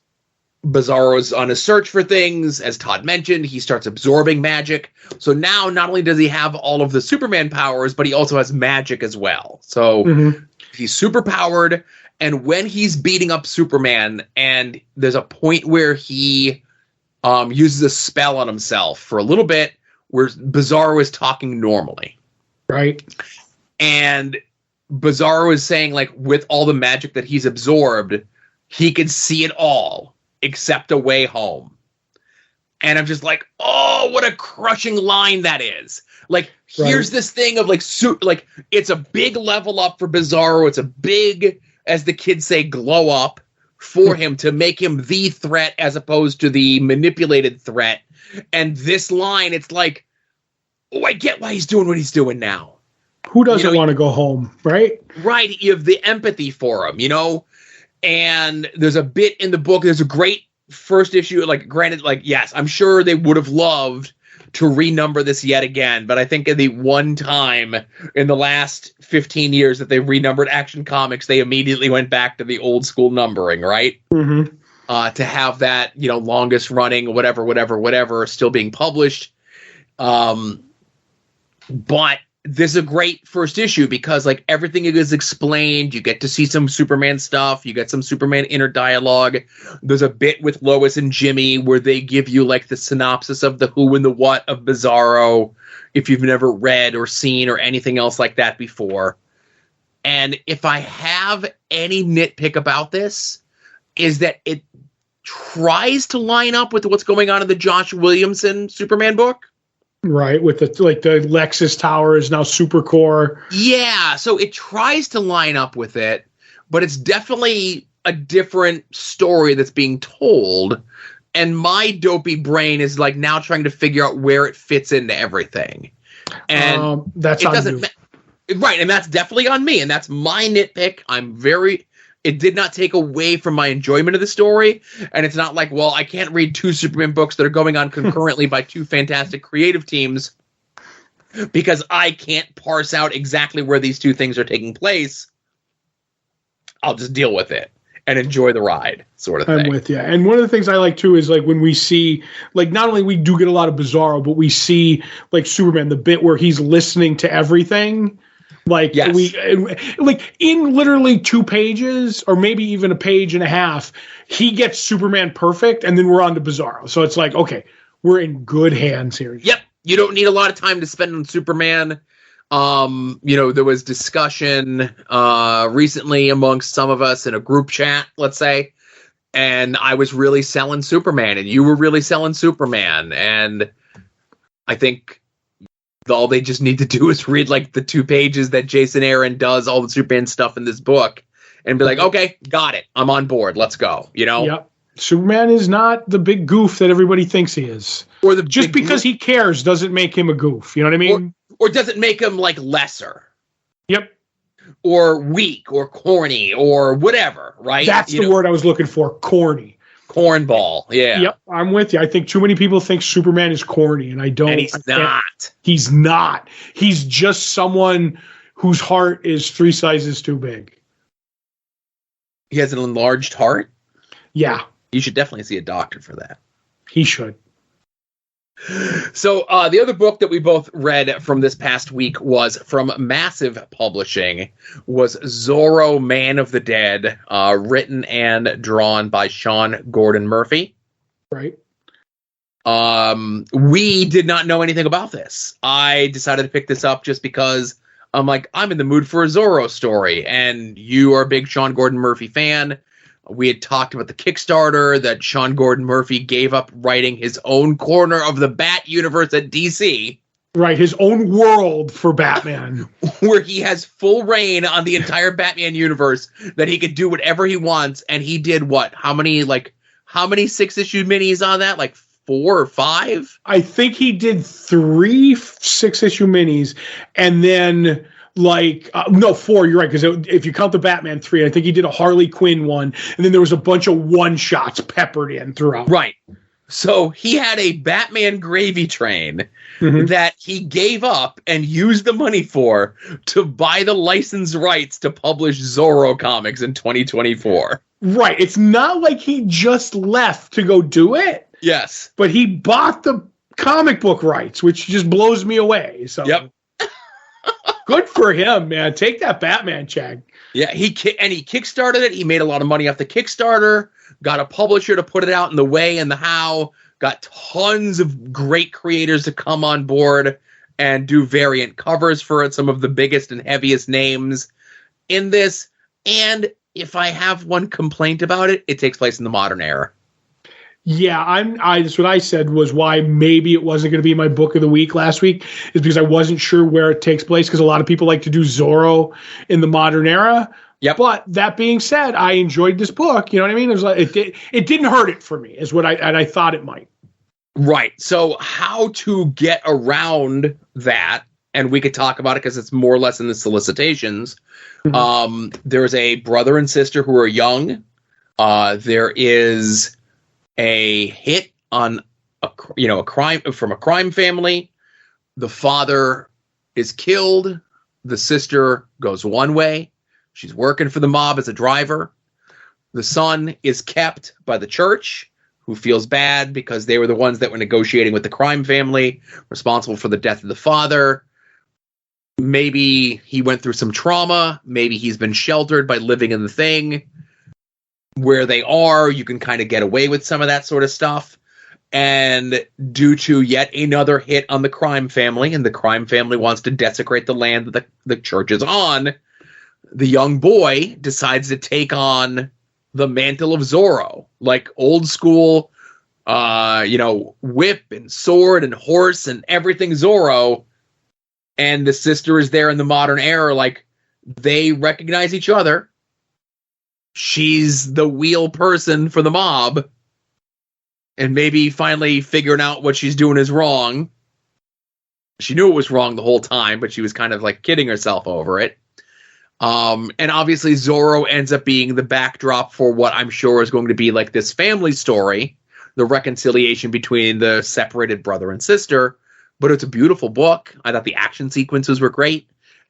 Bizarro is on a search for things, as Todd mentioned, he starts absorbing magic. So now not only does he have all of the Superman powers, but he also has magic as well. So he's super powered. And when he's beating up Superman, and there's a point where he uses a spell on himself for a little bit, where Bizarro is talking normally. Right. And Bizarro is saying, like, with all the magic that he's absorbed, he could see it all except a way home. And I'm just like, oh, what a crushing line that is. Like, here's this thing of like, it's a big level up for Bizarro. It's a big, as the kids say, glow up for him to make him the threat as opposed to the manipulated threat. And this line, it's like, oh, I get why he's doing what he's doing now. Who doesn't want to go home, right? Right. You have the empathy for him, and there's a bit in the book. There's a great first issue. Like, granted, like, yes, I'm sure they would have loved to renumber this yet again, but I think in the one time in the last 15 years that they renumbered Action Comics, they immediately went back to the old school numbering, right? Mm-hmm. To have that, longest running, whatever, still being published. But this is a great first issue because, like, everything is explained. You get to see some Superman stuff. You get some Superman inner dialogue. There's a bit with Lois and Jimmy where they give you, like, the synopsis of the who and the what of Bizarro if you've never read or seen or anything else like that before. And if I have any nitpick about this, is that it tries to line up with what's going on in the Josh Williamson Superman book. Right, with the Lexus Tower is now Supercore. Yeah, so it tries to line up with it, but it's definitely a different story that's being told. And my dopey brain is like now trying to figure out where it fits into everything. And that's it on doesn't you. Right, and that's definitely on me, and that's my nitpick. It did not take away from my enjoyment of the story, and it's not like, well, I can't read two Superman books that are going on concurrently by two fantastic creative teams because I can't parse out exactly where these two things are taking place. I'll just deal with it and enjoy the ride, sort of thing. I'm with you. And one of the things I like, too, is, like, when we see, like, not only we do get a lot of Bizarro, but we see, like, Superman, the bit where he's listening to everything. Like, yes. In literally 2 pages or maybe even a page and a half, he gets Superman perfect, and then we're on to Bizarro. So it's like, okay, we're in good hands here. Yep. You don't need a lot of time to spend on Superman. There was discussion recently amongst some of us in a group chat, let's say, and I was really selling Superman, and you were really selling Superman, and I think all they just need to do is read, like, the 2 pages that Jason Aaron does all the Superman stuff in this book and be like, okay, got it. I'm on board. Let's go. Yep. Superman is not the big goof that everybody thinks he is. Or just because he cares doesn't make him a goof. You know what I mean? Or doesn't make him, like, lesser. Yep. Or weak or corny or whatever, right? That's the word I was looking for. Corny. Cornball, yeah. Yep, I'm with you. I think too many people think Superman is corny, and I don't. And he's not. He's not. He's just someone whose heart is 3 sizes too big. He has an enlarged heart? Yeah. You should definitely see a doctor for that. He should. So the other book that we both read from this past week was from Massive Publishing, was Zorro Man of the Dead, written and drawn by Sean Gordon Murphy. Right. We did not know anything about this. I decided to pick this up just because I'm like, I'm in the mood for a Zorro story, and you are a big Sean Gordon Murphy fan. We had talked about the Kickstarter that Sean Gordon Murphy gave up writing his own corner of the Bat universe at DC. Right, his own world for Batman. Where he has full reign on the entire Batman universe, that he could do whatever he wants. And he did what? How many 6-issue minis on that? Like 4 or 5? I think he did 3 6-issue minis, and then... no, 4, you're right, because if you count the Batman 3, I think he did a Harley Quinn one, and then there was a bunch of one-shots peppered in throughout. Right. So he had a Batman gravy train that he gave up and used the money for to buy the license rights to publish Zorro comics in 2024. Right. It's not like he just left to go do it. Yes. But he bought the comic book rights, which just blows me away. So. Yep. Good for him, man. Take that Batman check. Yeah, he kickstarted it. He made a lot of money off the Kickstarter, got a publisher to put it out in the way and the how, got tons of great creators to come on board and do variant covers for it, some of the biggest and heaviest names in this. And if I have one complaint about it, it takes place in the modern era. Yeah, that's what I said was why maybe it wasn't going to be my book of the week last week, is because I wasn't sure where it takes place, because a lot of people like to do Zorro in the modern era. Yep. But that being said, I enjoyed this book. You know what I mean? It was like it didn't hurt it for me, is what I thought it might. Right. So how to get around that, and we could talk about it because it's more or less in the solicitations. Mm-hmm. There's a brother and sister who are young. There is a hit on a crime from a crime family. The father is killed. The sister goes one way. She's working for the mob as a driver. The son is kept by the church, who feels bad because they were the ones that were negotiating with the crime family, responsible for the death of the father. Maybe he went through some trauma. Maybe he's been sheltered by living in the thing. Where they are, you can kind of get away with some of that sort of stuff. And due to yet another hit on the crime family, and the crime family wants to desecrate the land that the church is on, the young boy decides to take on the mantle of Zorro, like old school, whip and sword and horse and everything Zorro. And the sister is there in the modern era, like they recognize each other. She's the wheel person for the mob, and maybe finally figuring out what she's doing is wrong. She knew it was wrong the whole time, but she was kind of like kidding herself over it. And obviously Zorro ends up being the backdrop for what I'm sure is going to be like this family story, the reconciliation between the separated brother and sister. But it's a beautiful book. I thought the action sequences were great.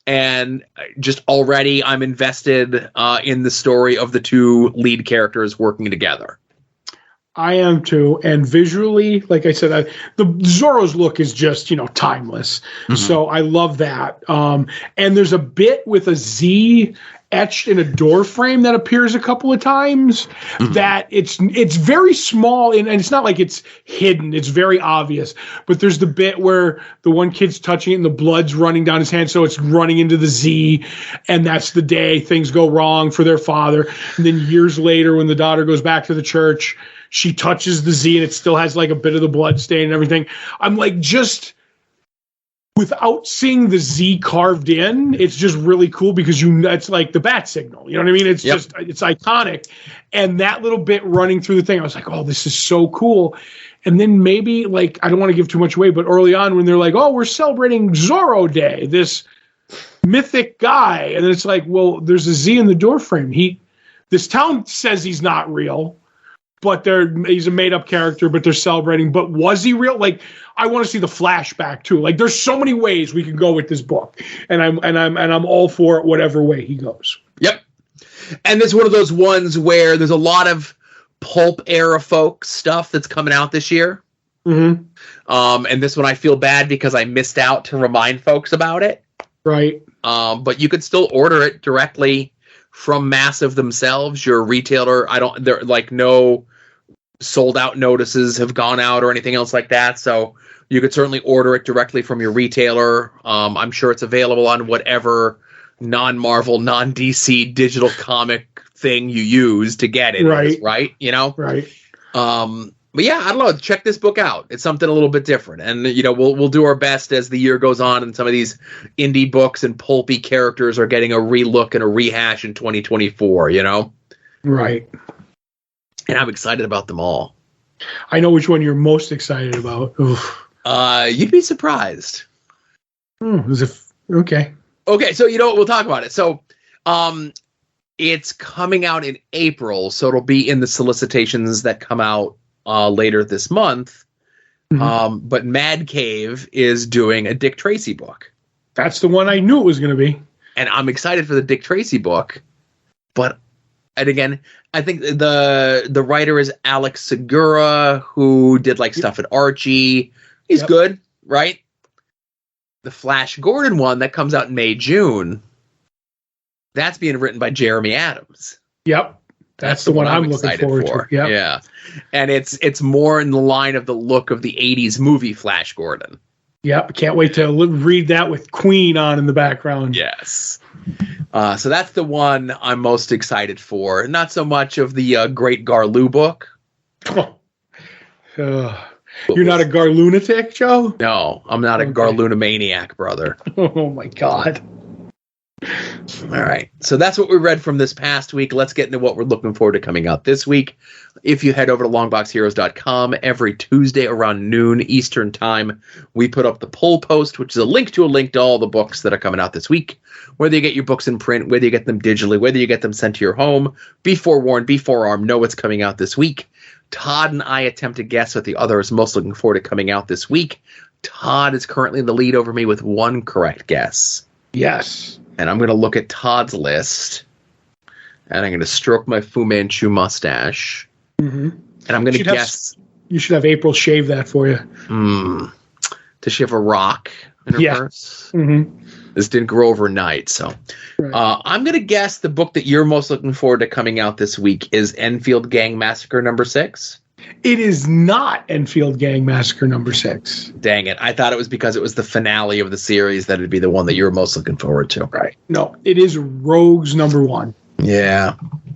And just already I'm invested in the story of the two lead characters working together. I am too. And visually, like I said, the Zorro's look is just, timeless. Mm-hmm. So I love that. And there's a bit with a Z etched in a door frame that appears a couple of times. Mm-hmm. That it's very small, and it's not like it's hidden. It's very obvious. But there's the bit where the one kid's touching it and the blood's running down his hand, so it's running into the Z, and that's the day things go wrong for their father. And then years later, when the daughter goes back to the church, she touches the Z and it still has like a bit of the blood stain and everything. I'm like, just without seeing the Z carved in, it's just really cool because it's like the bat signal. You know what I mean? It's just, it's iconic. And that little bit running through the thing, I was like, oh, this is so cool. And then maybe, like, I don't want to give too much away, but early on when they're like, oh, we're celebrating Zorro Day, this mythic guy. And then it's like, well, there's a Z in the doorframe. This town says he's not real. But he's a made-up character, but they're celebrating. But was he real? Like, I want to see the flashback too. Like, there's so many ways we can go with this book, and I'm all for it, whatever way he goes. Yep. And it's one of those ones where there's a lot of pulp era folk stuff that's coming out this year. Mm-hmm. And this one I feel bad because I missed out to remind folks about it. Right. But you could still order it directly from Massive themselves. Your retailer, there like no sold out notices have gone out or anything else like that. So you could certainly order it directly from your retailer. I'm sure it's available on whatever non-Marvel, non-DC digital comic thing you use to get it. Right. Right. Right. But yeah, I don't know. Check this book out. It's something a little bit different. And, we'll do our best as the year goes on and some of these indie books and pulpy characters are getting a relook and a rehash in 2024, Right. And I'm excited about them all. I know which one you're most excited about. Oof. You'd be surprised. Okay. Okay, so you know what? We'll talk about it. So it's coming out in April, so it'll be in the solicitations that come out later this month. Mm-hmm. But Mad Cave is doing a Dick Tracy book. That's the one I knew it was going to be. And I'm excited for the Dick Tracy book. And again, I think the writer is Alex Segura, who did like stuff at Archie. He's good, right? The Flash Gordon one that comes out in May, June, that's being written by Jeremy Adams. Yep. That's the one I'm looking forward to. Yep. Yeah. And it's more in the line of the look of the 80s movie Flash Gordon. Yep. Can't wait to read that with Queen on in the background. Yes. So that's the one I'm most excited for. Not so much of the Great Garloo book. You're not a Garlunatic, Joe? No, I'm not a Garluna maniac, brother. Oh my God. All right. So that's what we read from this past week. Let's get into what we're looking forward to coming out this week. If you head over to longboxheroes.com, every Tuesday around noon Eastern time, we put up the poll post, which is a link to all the books that are coming out this week. Whether you get your books in print, whether you get them digitally, whether you get them sent to your home, be forewarned, be forearmed, know what's coming out this week. Todd and I attempt to guess what the other is most looking forward to coming out this week. Todd is currently in the lead over me with one correct guess. Yes. And I'm going to look at Todd's list, and I'm going to stroke my Fu Manchu mustache. Mm-hmm. And I'm going to guess. You should have April shave that for you. Does she have a rock in her purse? Mm-hmm. This didn't grow overnight, so. Right. I'm going to guess the book that you're most looking forward to coming out this week is Enfield Gang Massacre #6. It is not Enfield Gang Massacre #6. Dang it. I thought it was because it was the finale of the series that it'd be the one that you were most looking forward to. Right. No, it is Rogues #1. Yeah.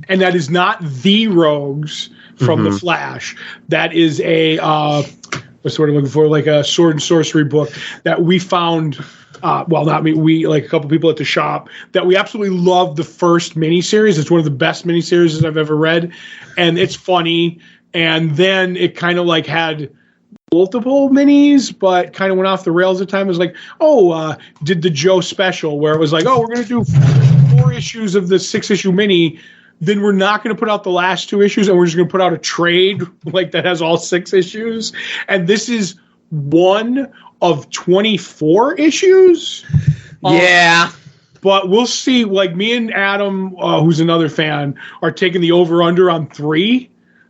And that is not the Rogues from The Flash. That is a, what's the word I'm looking for? Like a sword and sorcery book that we found, well, not me, we, like a couple people at the shop, that we absolutely love the first miniseries. It's one of the best miniseries I've ever read. And it's funny. And then it kind of like had multiple minis, but kind of went off the rails at the time. It was like, did the Joe special where it was like, we're going to do 4 issues of the 6-issue mini. Then we're not going to put out the last 2 issues, and we're just going to put out a trade like that has all 6 issues. And this is one of 24 issues. Yeah. But we'll see. Like me and Adam, who's another fan, are taking the over-under on 3.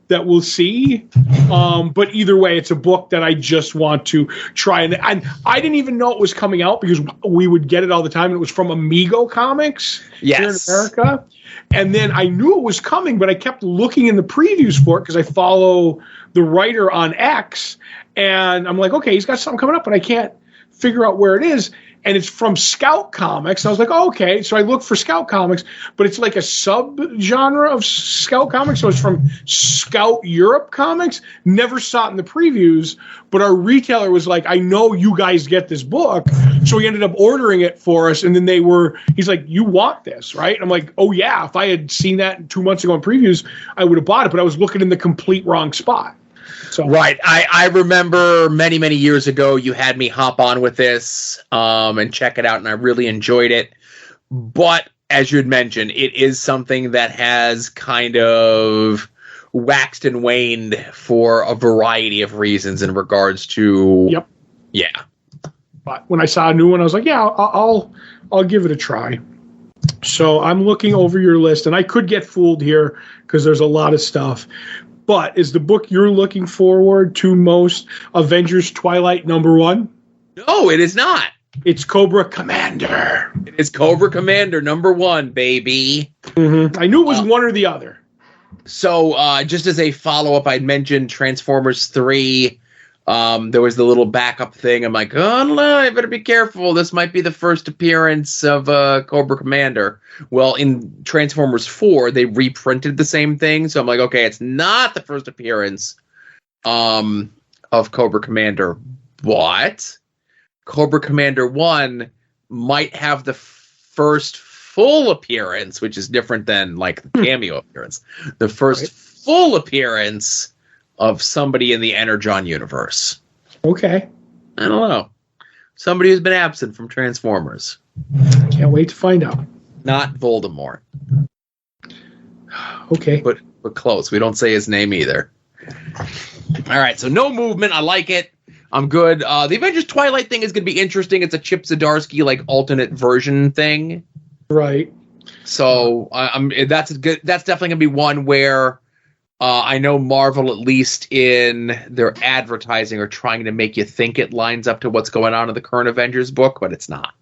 That we'll see. But either way, it's a book that I just want to try. And I didn't even know it was coming out because we would get it all the time. And it was from Amigo Comics here in America. And then I knew it was coming, but I kept looking in the previews for it because I follow the writer on X. And I'm like, okay, he's got something coming up, but I can't figure out where it is. And it's from Scout Comics. And I was like, okay. So I looked for Scout Comics, but it's like a sub-genre of Scout Comics. So it's from Scout Europe Comics. Never saw it in the previews, but our retailer was like, I know you guys get this book. So he ended up ordering it for us. And then he's like, you want this, right? And I'm like, oh yeah. If I had seen that 2 months ago in previews, I would have bought it, but I was looking in the complete wrong spot. So. Right. I remember many, many years ago you had me hop on with this and check it out, and I really enjoyed it. But as you had mentioned, it is something that has kind of waxed and waned for a variety of reasons in regards to... Yep. Yeah. But when I saw a new one, I was like, yeah, I'll give it a try. So I'm looking over your list, and I could get fooled here because there's a lot of stuff. But is the book you're looking forward to most Avengers Twilight #1? No, it is not. It's Cobra Commander. It is Cobra Commander #1, baby. Mm-hmm. I knew it was one or the other. So just as a follow-up, I'd mentioned Transformers 3. There was the little backup thing. I'm like, oh, no, I better be careful. This might be the first appearance of Cobra Commander. Well, in Transformers 4, they reprinted the same thing. So I'm like, okay, it's not the first appearance of Cobra Commander. But Cobra Commander 1 might have the first full appearance, which is different than like the cameo appearance. The first full appearance of somebody in the Energon universe. Okay. I don't know. Somebody who's been absent from Transformers. Can't wait to find out. Not Voldemort. Okay. But close. We don't say his name either. All right, so no movement. I like it. I'm good. The Avengers Twilight thing is going to be interesting. It's a Chip Zdarsky like alternate version thing. Right. So that's good. That's definitely going to be one where I know Marvel, at least in their advertising, are trying to make you think it lines up to what's going on in the current Avengers book, but it's not.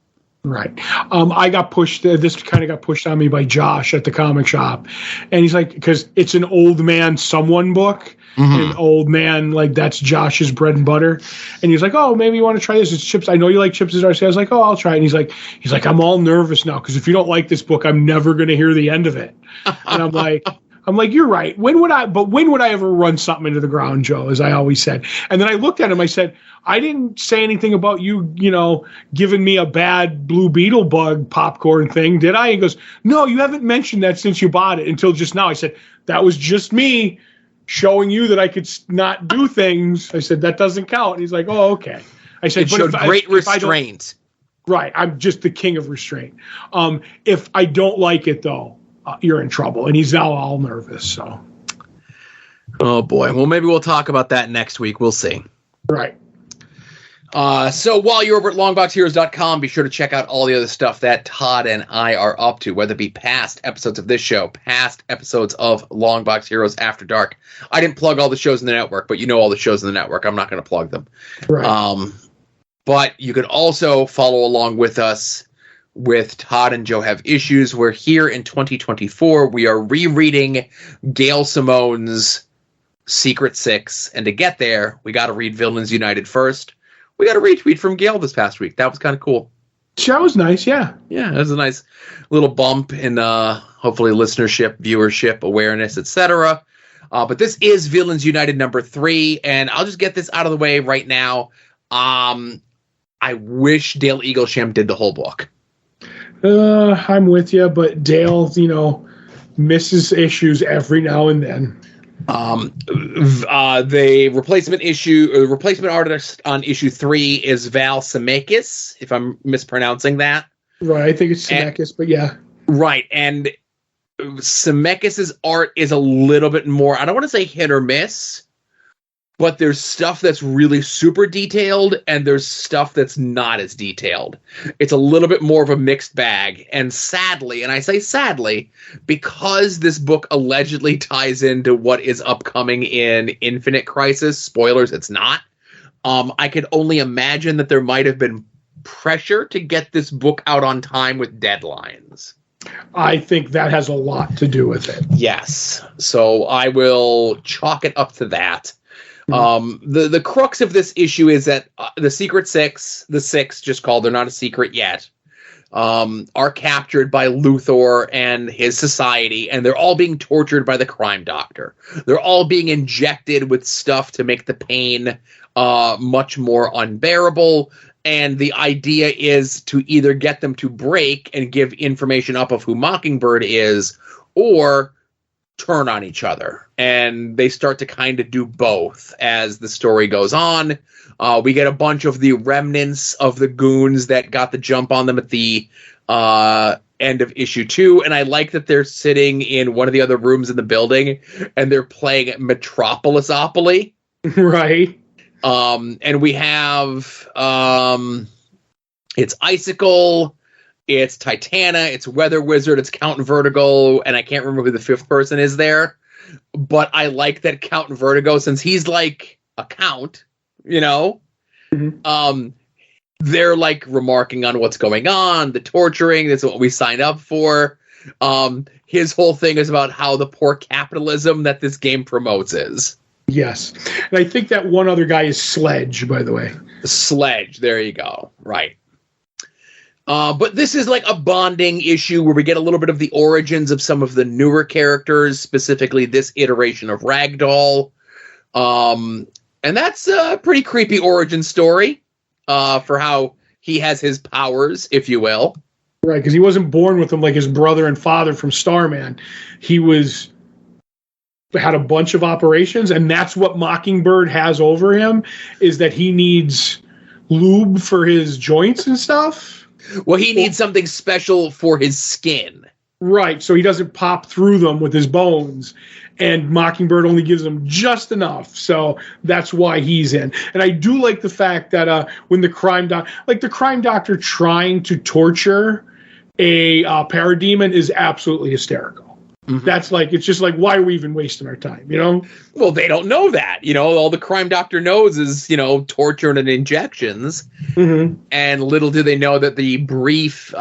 Right. I got pushed. This kind of got pushed on me by Josh at the comic shop. And he's like, because it's an old man someone book. Mm-hmm. An old man, like that's Josh's bread and butter. And he's like, oh, maybe you want to try this. It's Chips. I know you like Chips Zdarsky. I was like, oh, I'll try it. And he's like, I'm all nervous now because if you don't like this book, I'm never going to hear the end of it. And I'm like, I'm like, you're right. When would I ever run something into the ground, Joe, as I always said. And then I looked at him, I said, I didn't say anything about you, giving me a bad Blue Beetle bug popcorn thing, did I? He goes, no, you haven't mentioned that since you bought it until just now. I said, that was just me showing you that I could not do things. I said, that doesn't count. And he's like, oh, okay. I said, it showed great restraint. Right. I'm just the king of restraint. If I don't like it, though, you're in trouble. And he's now all nervous. So, oh boy. Well, maybe we'll talk about that next week. We'll see. Right. So while you're over at longboxheroes.com, be sure to check out all the other stuff that Todd and I are up to, whether it be past episodes of this show, past episodes of Longbox Heroes After Dark. I didn't plug all the shows in the network, but you know all the shows in the network. I'm not going to plug them. Right. But you could also follow along with us with Todd and Joe Have Issues. We're here in 2024. We are rereading Gail Simone's Secret Six. And to get there, we got to read Villains United first. We got a retweet from Gail this past week. That was kind of cool. That was nice, yeah. Yeah, it was a nice little bump in hopefully listenership, viewership, awareness, etc. But this is Villains United number 3, and I'll just get this out of the way right now. I wish Dale Eaglesham did the whole book. I'm with you, but Dale, misses issues every now and then. The replacement artist on issue 3 is Val Zemeckis, if I'm mispronouncing that. Right, I think it's Zemeckis, but yeah. Right, and Zemeckis' art is a little bit more, I don't want to say hit or miss, but there's stuff that's really super detailed, and there's stuff that's not as detailed. It's a little bit more of a mixed bag. And sadly, and I say sadly, because this book allegedly ties into what is upcoming in Infinite Crisis, spoilers, it's not, I could only imagine that there might have been pressure to get this book out on time with deadlines. I think that has a lot to do with it. Yes. So I will chalk it up to that. The crux of this issue is that the Secret Six, the Six just called, they're not a secret yet, are captured by Luthor and his society, and they're all being tortured by the crime doctor. They're all being injected with stuff to make the pain much more unbearable, and the idea is to either get them to break and give information up of who Mockingbird is, or turn on each other. And they start to kind of do both as the story goes on. We get a bunch of the remnants of the goons that got the jump on them at the end of issue 2. And I like that they're sitting in one of the other rooms in the building and they're playing Metropolisopoly. Right. And we have it's Icicle, it's Titana, it's Weather Wizard, it's Count Vertigo, and I can't remember who the 5th person is there. But I like that Count Vertigo, since he's like a count, Mm-hmm. They're like remarking on what's going on, the torturing, that's what we signed up for. His whole thing is about how the poor capitalism that this game promotes is. Yes. And I think that one other guy is Sledge, by the way. Sledge, there you go. Right. But this is like a bonding issue where we get a little bit of the origins of some of the newer characters, specifically this iteration of Ragdoll. And that's a pretty creepy origin story for how he has his powers, if you will. Right, because he wasn't born with them like his brother and father from Starman. He had a bunch of operations, and that's what Mockingbird has over him, is that he needs lube for his joints and stuff. Well, he needs something special for his skin. Right, so he doesn't pop through them with his bones. And Mockingbird only gives him just enough. So that's why he's in. And I do like the fact that when the crime doctor trying to torture a parademon is absolutely hysterical. Mm-hmm. That's like, it's just like, why are we even wasting our time, Well, they don't know that, all the crime doctor knows is, torture and injections. Mm-hmm. And little do they know that the brief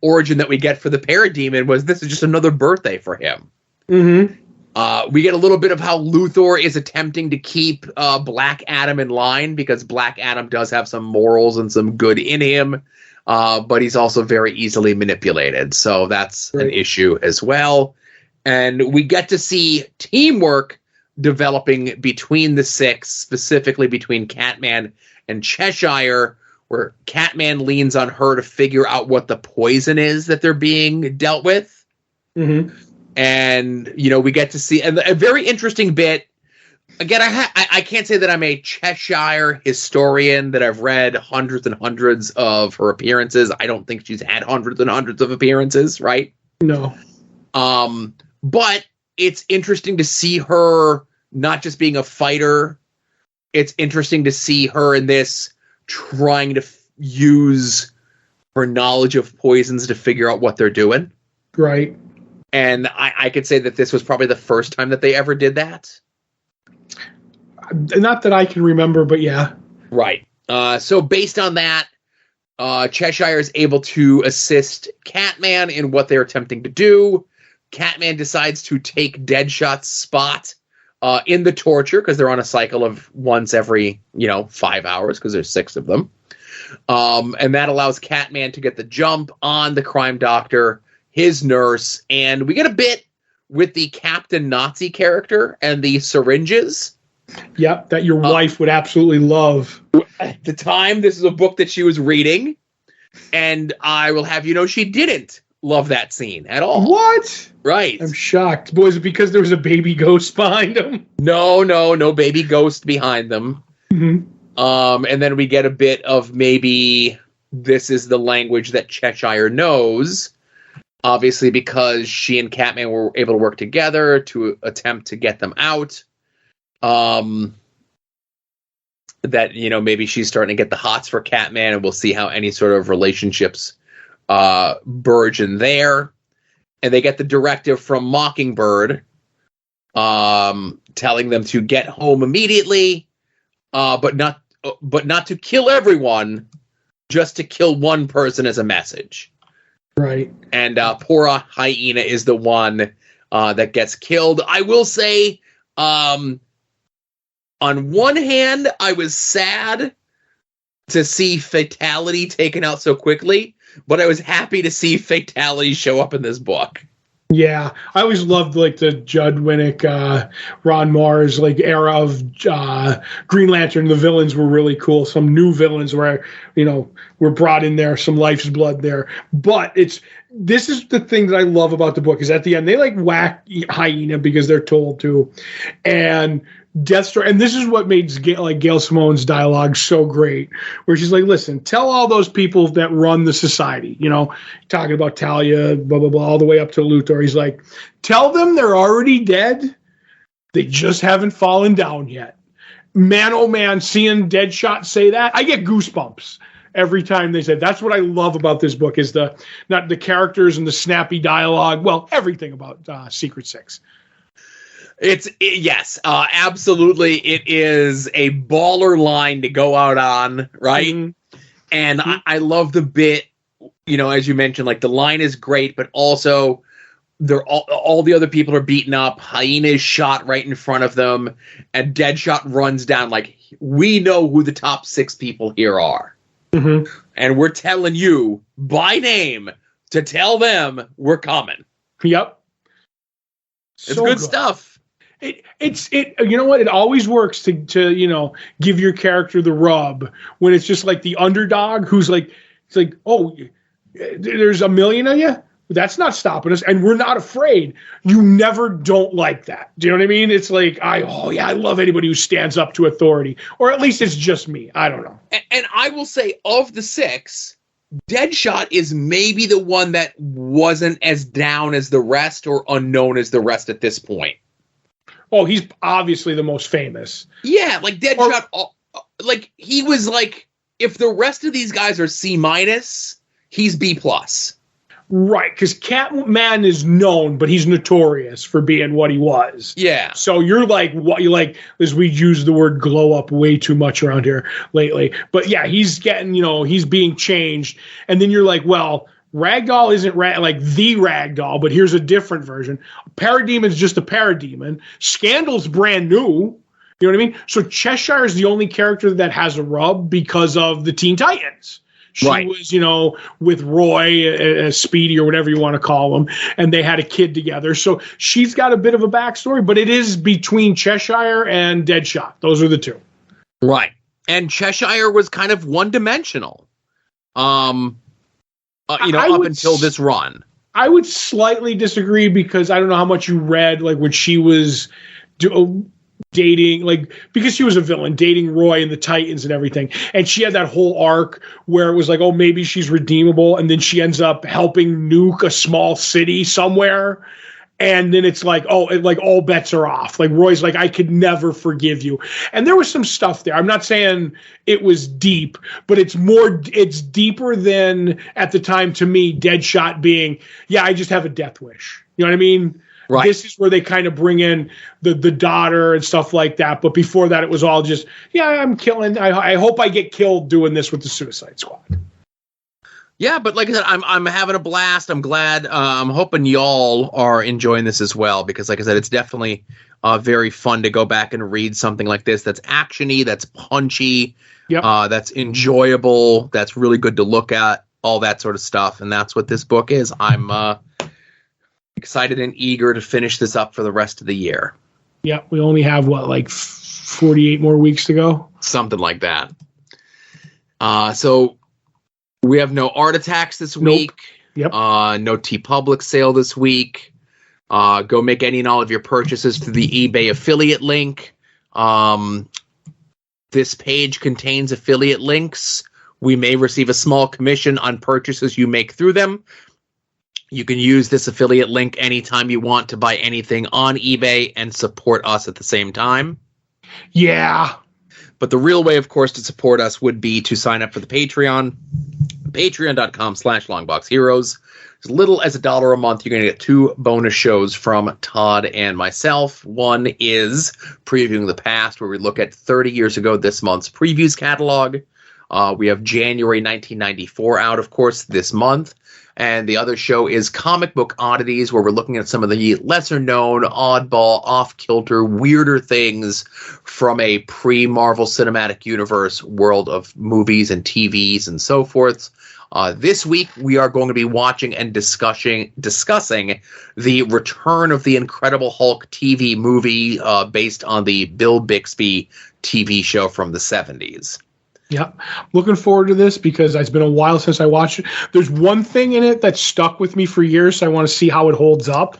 origin that we get for the parademon was this is just another birthday for him. Mm-hmm. We get a little bit of how Luthor is attempting to keep Black Adam in line, because Black Adam does have some morals and some good in him. But he's also very easily manipulated. So that's an issue as well. And we get to see teamwork developing between the six, specifically between Catman and Cheshire, where Catman leans on her to figure out what the poison is that they're being dealt with. Mm-hmm. And, we get to see a very interesting bit. Again, I can't say that I'm a Cheshire historian, that I've read hundreds and hundreds of her appearances. I don't think she's had hundreds and hundreds of appearances, right? No. But it's interesting to see her not just being a fighter. It's interesting to see her in this trying to use her knowledge of poisons to figure out what they're doing. Right. And I could say that this was probably the first time that they ever did that. Not that I can remember, but yeah. Right. So based on that, Cheshire is able to assist Catman in what they're attempting to do. Catman decides to take Deadshot's spot in the torture, because they're on a cycle of once every, 5 hours, because there's 6 of them. And that allows Catman to get the jump on the crime doctor, his nurse, and we get a bit with the Captain Nazi character and the syringes. Yep, that your wife would absolutely love. At the time, this is a book that she was reading, and I will have you know she didn't love that scene at all. What? Right. I'm shocked. Boy, is it because there was a baby ghost behind him? No baby ghost behind them. Mm-hmm. And then we get a bit of maybe this is the language that Cheshire knows, obviously because she and Catman were able to work together to attempt to get them out. That, maybe she's starting to get the hots for Catman, and we'll see how any sort of relationships burgeon there. And they get the directive from Mockingbird, telling them to get home immediately, but not to kill everyone, just to kill one person as a message. Right. And poor Hyena is the one that gets killed. I will say, on one hand, I was sad to see Fatality taken out so quickly, but I was happy to see Fatality show up in this book. Yeah, I always loved the Judd Winnick, Ron Mars era of Green Lantern. The villains were really cool. Some new villains were brought in there. Some life's blood there. But this is the thing that I love about the book is at the end they whack Hyena because they're told to, and Deathstroke, and this is what made Gail Simone's dialogue so great, where she's like, listen, tell all those people that run the society, talking about Talia, blah, blah, blah, all the way up to Luthor. He's like, tell them they're already dead. They just haven't fallen down yet. Man, oh man, seeing Deadshot say that, I get goosebumps every time they say. That's what I love about this book is not the characters and the snappy dialogue. Well, everything about Secret Six. Yes, absolutely. It is a baller line to go out on, right? Mm-hmm. And I love the bit, as you mentioned, the line is great, but also they're all the other people are beaten up. Hyena is shot right in front of them, and Deadshot runs down we know who the top 6 people here are. Mm-hmm. And we're telling you by name to tell them we're coming. Yep. It's good stuff. You know what? It always works to give your character the rub when it's just the underdog who's oh, there's a million of you. That's not stopping us, and we're not afraid. You never don't like that. Do you know what I mean? It's I love anybody who stands up to authority, or at least it's just me. I don't know. And I will say, of the 6, Deadshot is maybe the one that wasn't as down as the rest or unknown as the rest at this point. Oh, he's obviously the most famous. Yeah, Deadshot, he was if the rest of these guys are C-, he's B+. Right, because Catman is known, but he's notorious for being what he was. Yeah. So you're as we use the word glow up way too much around here lately. But yeah, he's getting, he's being changed. And then you're well, Ragdoll isn't the Ragdoll, but here's a different version. Parademon's just a Parademon. Scandal's brand new. You know what I mean? So Cheshire is the only character that has a rub because of the Teen Titans. She Right. was, with Roy, Speedy, or whatever you want to call him, and they had a kid together. So she's got a bit of a backstory, but it is between Cheshire and Deadshot. Those are the two. Right. And Cheshire was kind of one-dimensional, up until this run. I would slightly disagree because I don't know how much you read, like when she was dating, like, because she was a villain, dating Roy and the Titans and everything. And she had that whole arc where it was like, oh, maybe she's redeemable. And then she ends up helping nuke a small city somewhere. And then it's like, oh, like all bets are off. Like Roy's like, I could never forgive you. And there was some stuff there. I'm not saying it was deep, but it's deeper than at the time to me, Deadshot being, yeah, I just have a death wish. You know what I mean? Right. This is where they kind of bring in the daughter and stuff like that. But before that, it was all just, yeah, I'm killing. I hope I get killed doing this with the Suicide Squad. Yeah, but like I said, I'm having a blast. I'm glad. I'm hoping y'all are enjoying this as well, because like I said, it's definitely very fun to go back and read something like this that's actiony, that's punchy, that's enjoyable, that's really good to look at, all that sort of stuff. And that's what this book is. I'm excited and eager to finish this up for the rest of the year. Yeah, we only have, 48 more weeks to go? Something like that. So we have no Art Attacks this week. Yep. No TeePublic sale this week. Go make any and all of your purchases through the eBay affiliate link. This page contains affiliate links. We may receive a small commission on purchases you make through them. You can use this affiliate link anytime you want to buy anything on eBay and support us at the same time. Yeah. But the real way, of course, to support us would be to sign up for the Patreon. Patreon.com/LongboxHeroes. As little as $1 a month, you're going to get 2 bonus shows from Todd and myself. One is Previewing the Past, where we look at 30 years ago this month's previews catalog. We have January 1994 out, of course, this month. And the other show is Comic Book Oddities, where we're looking at some of the lesser-known, oddball, off-kilter, weirder things from a pre-Marvel Cinematic Universe world of movies and TVs and so forth. This week, we are going to be watching and discussing the Return of the Incredible Hulk TV movie based on the Bill Bixby TV show from the 70s. Yeah, looking forward to this because it's been a while since I watched it. There's one thing in it that stuck with me for years. So I want to see how it holds up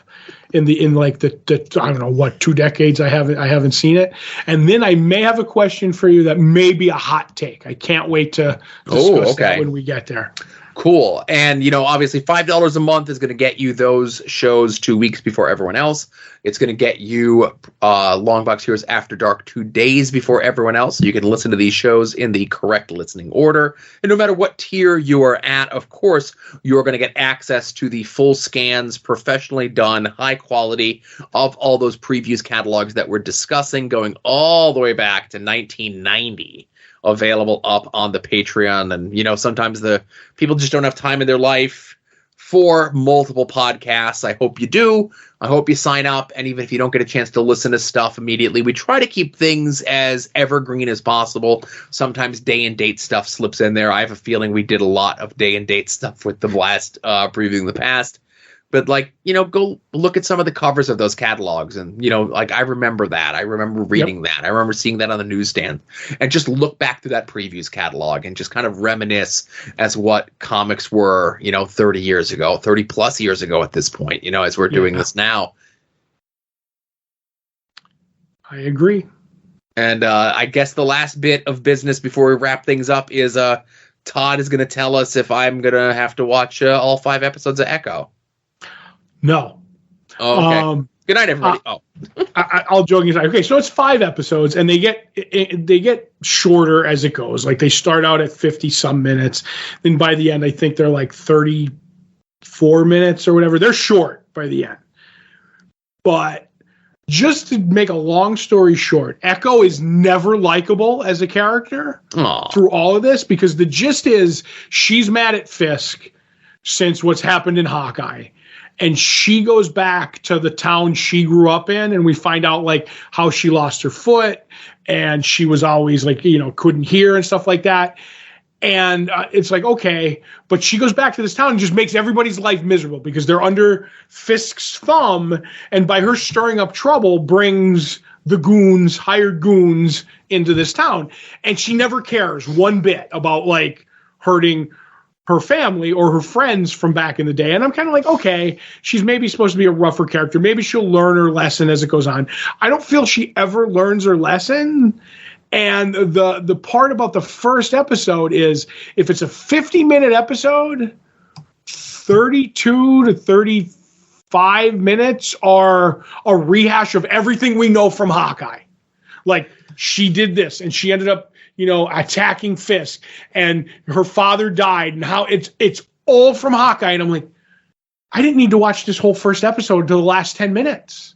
in the I don't know what 2 decades I haven't seen it. And then I may have a question for you that may be a hot take. I can't wait to discuss that when we get there. Cool. And, obviously $5 a month is going to get you those shows 2 weeks before everyone else. It's going to get you Longbox Heroes After Dark 2 days before everyone else. You can listen to these shows in the correct listening order. And no matter what tier you are at, of course, you're going to get access to the full scans, professionally done, high quality of all those previews catalogs that we're discussing, going all the way back to 1990. Available up on the Patreon. And, sometimes the people just don't have time in their life for multiple podcasts. I hope you do. I hope you sign up. And even if you don't get a chance to listen to stuff immediately, we try to keep things as evergreen as possible. Sometimes day and date stuff slips in there. I have a feeling we did a lot of day and date stuff with the last Previewing the Past. But, go look at some of the covers of those catalogs. And, I remember that. I remember reading that. I remember seeing that on the newsstand. And just look back through that previews catalog and just kind of reminisce as what comics were, 30 years ago, 30 plus years ago at this point, as we're doing this now. I agree. And I guess the last bit of business before we wrap things up is Todd is going to tell us if I'm going to have to watch all 5 episodes of Echo. No. Oh, okay. Good night, everybody. I'll joke aside. Okay, so it's 5 episodes, and they get shorter as it goes. Like they start out at 50 some minutes, then by the end, I think they're like 34 minutes or whatever. They're short by the end. But just to make a long story short, Echo is never likable as a character through all of this because the gist is she's mad at Fisk since what's happened in Hawkeye. And she goes back to the town she grew up in, and we find out how she lost her foot, and she was always couldn't hear and stuff like that. And it's like, okay, but she goes back to this town and just makes everybody's life miserable because they're under Fisk's thumb. And by her stirring up trouble, brings the goons, hired goons, into this town. And she never cares one bit about like hurting her family or her friends from back in the day. And I'm kind of like, okay, she's maybe supposed to be a rougher character. Maybe she'll learn her lesson as it goes on. I don't feel she ever learns her lesson. And the part about the first episode is if it's a 50-minute episode, 32 to 35 minutes are a rehash of everything we know from Hawkeye. Like, she did this and she ended up, attacking Fisk and her father died and how it's all from Hawkeye. And I'm like, I didn't need to watch this whole first episode to the last 10 minutes.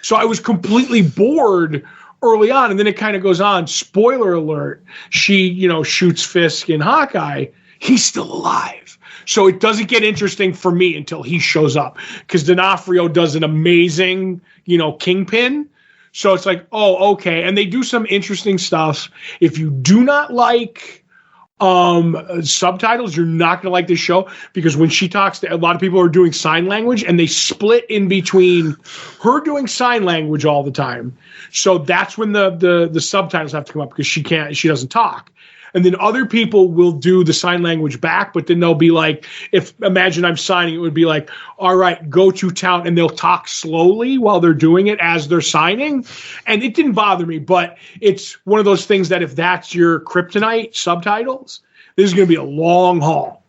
So I was completely bored early on, and then it kind of goes on. Spoiler alert, she, shoots Fisk in Hawkeye. He's still alive. So it doesn't get interesting for me until he shows up because D'Onofrio does an amazing, Kingpin. So it's like, oh, okay. And they do some interesting stuff. If you do not like subtitles, you're not going to like this show because when she talks, a lot of people are doing sign language and they split in between her doing sign language all the time. So that's when the subtitles have to come up because she doesn't talk. And then other people will do the sign language back, but then they'll be like, imagine I'm signing, it would be like, all right, go to town, and they'll talk slowly while they're doing it as they're signing. And it didn't bother me, but it's one of those things that if that's your kryptonite subtitles, this is going to be a long haul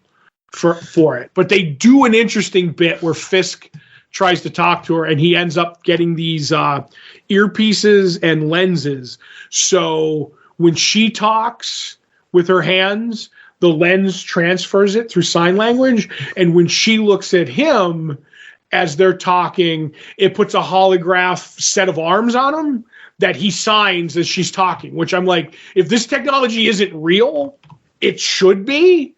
for it. But they do an interesting bit where Fisk tries to talk to her, and he ends up getting these earpieces and lenses. So when she talks with her hands, the lens transfers it through sign language. And when she looks at him as they're talking, it puts a holograph set of arms on him that he signs as she's talking, which I'm like, if this technology isn't real, it should be.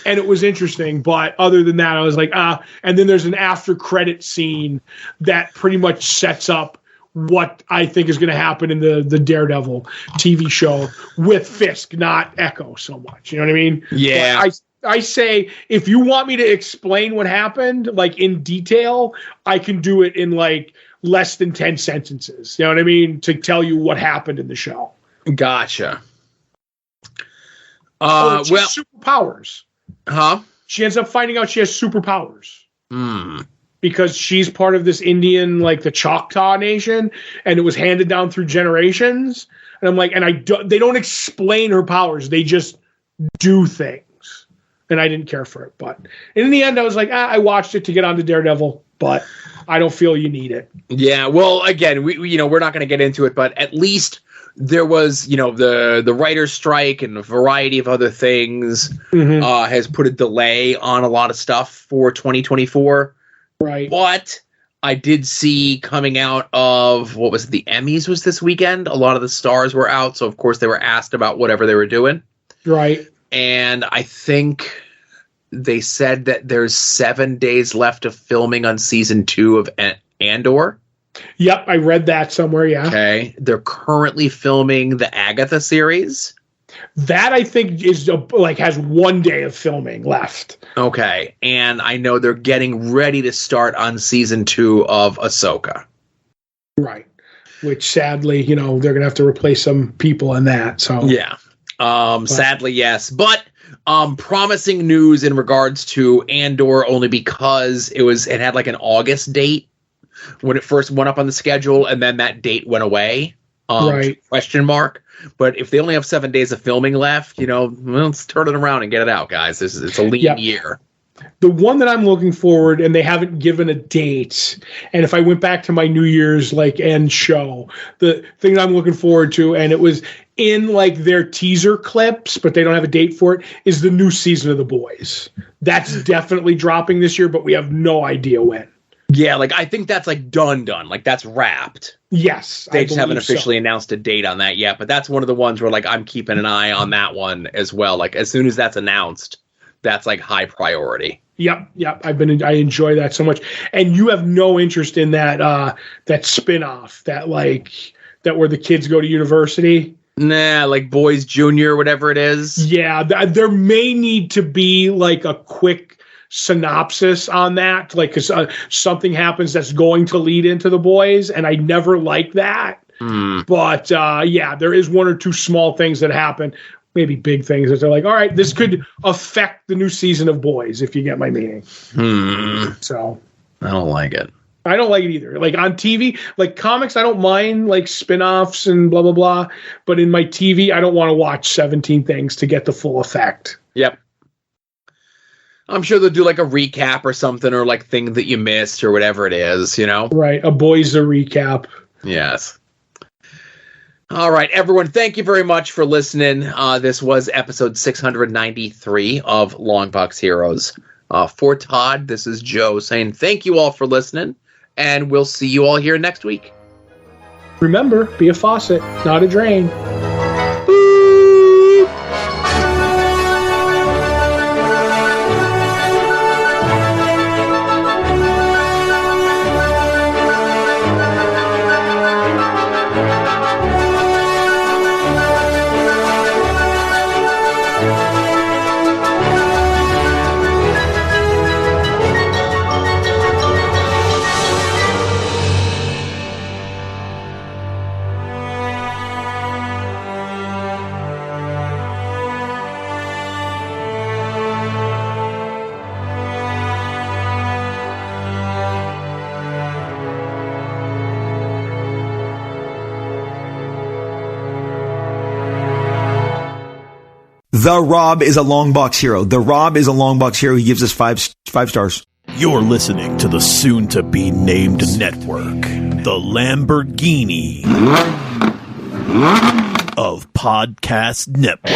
And it was interesting. But other than that, I was like, and then there's an after credit scene that pretty much sets up what I think is going to happen in the Daredevil TV show with Fisk, not Echo so much. You know what I mean? Yeah. But I say, if you want me to explain what happened, like in detail, I can do it in like less than 10 sentences. You know what I mean? To tell you what happened in the show. Gotcha. She has superpowers. Huh? She ends up finding out she has superpowers. Hmm. Because she's part of this Indian, like the Choctaw Nation, and it was handed down through generations. And I'm like, they don't explain her powers; they just do things. And I didn't care for it, but in the end, I was like, I watched it to get onto Daredevil, but I don't feel you need it. Yeah, well, again, we're not going to get into it, but at least there was, the writer's strike and a variety of other things has put a delay on a lot of stuff for 2024. Right. But I did see coming out of, the Emmys was this weekend. A lot of the stars were out. So, of course, they were asked about whatever they were doing. Right. And I think they said that there's 7 days left of filming on season 2 of Andor. Yep. I read that somewhere. Yeah. Okay. They're currently filming the Agatha series. That I think is has 1 day of filming left. Okay, and I know they're getting ready to start on season 2 of Ahsoka. Right, which sadly, they're going to have to replace some people in that. So yeah, sadly, yes, but promising news in regards to Andor only because it had like an August date when it first went up on the schedule, and then that date went away. Right. Question mark. But if they only have 7 days of filming left, let's turn it around and get it out, guys. It's a lean year. The one that I'm looking forward, and they haven't given a date. And if I went back to my New Year's end show, the thing I'm looking forward to, and it was in their teaser clips, but they don't have a date for it, is the new season of The Boys. That's definitely dropping this year, but we have no idea when. Yeah, I think that's done. That's wrapped. Yes. They just haven't officially announced a date on that yet, but that's one of the ones where I'm keeping an eye on that one as well. As soon as that's announced, that's high priority. Yep. I enjoy that so much. And you have no interest in that spin-off that where the kids go to university. Nah, like Boys Junior, whatever it is. Yeah, there may need to be like a quick synopsis on that, like because something happens that's going to lead into The Boys, and I never like that. But yeah, there is one or two small things that happen, maybe big things that they're like, all right, this could affect the new season of Boys, if you get my meaning. So I don't like it. I don't like it either. Like on TV, like comics, I don't mind like spin-offs and blah, blah, blah. But in my TV, I don't want to watch 17 things to get the full effect. Yep. I'm sure they'll do like a recap or something, or like thing that you missed or whatever it is, you know? Right. A Boys a recap. Yes. All right, everyone, thank you very much for listening. This was episode 693 of Longbox Heroes. For Todd, this is Joe saying thank you all for listening, and we'll see you all here next week. Remember, be a faucet, not a drain. The Rob is a Longbox hero. The Rob is a Longbox hero. He gives us five stars. You're listening to the soon-to-be-named network, the Lamborghini of podcast networks.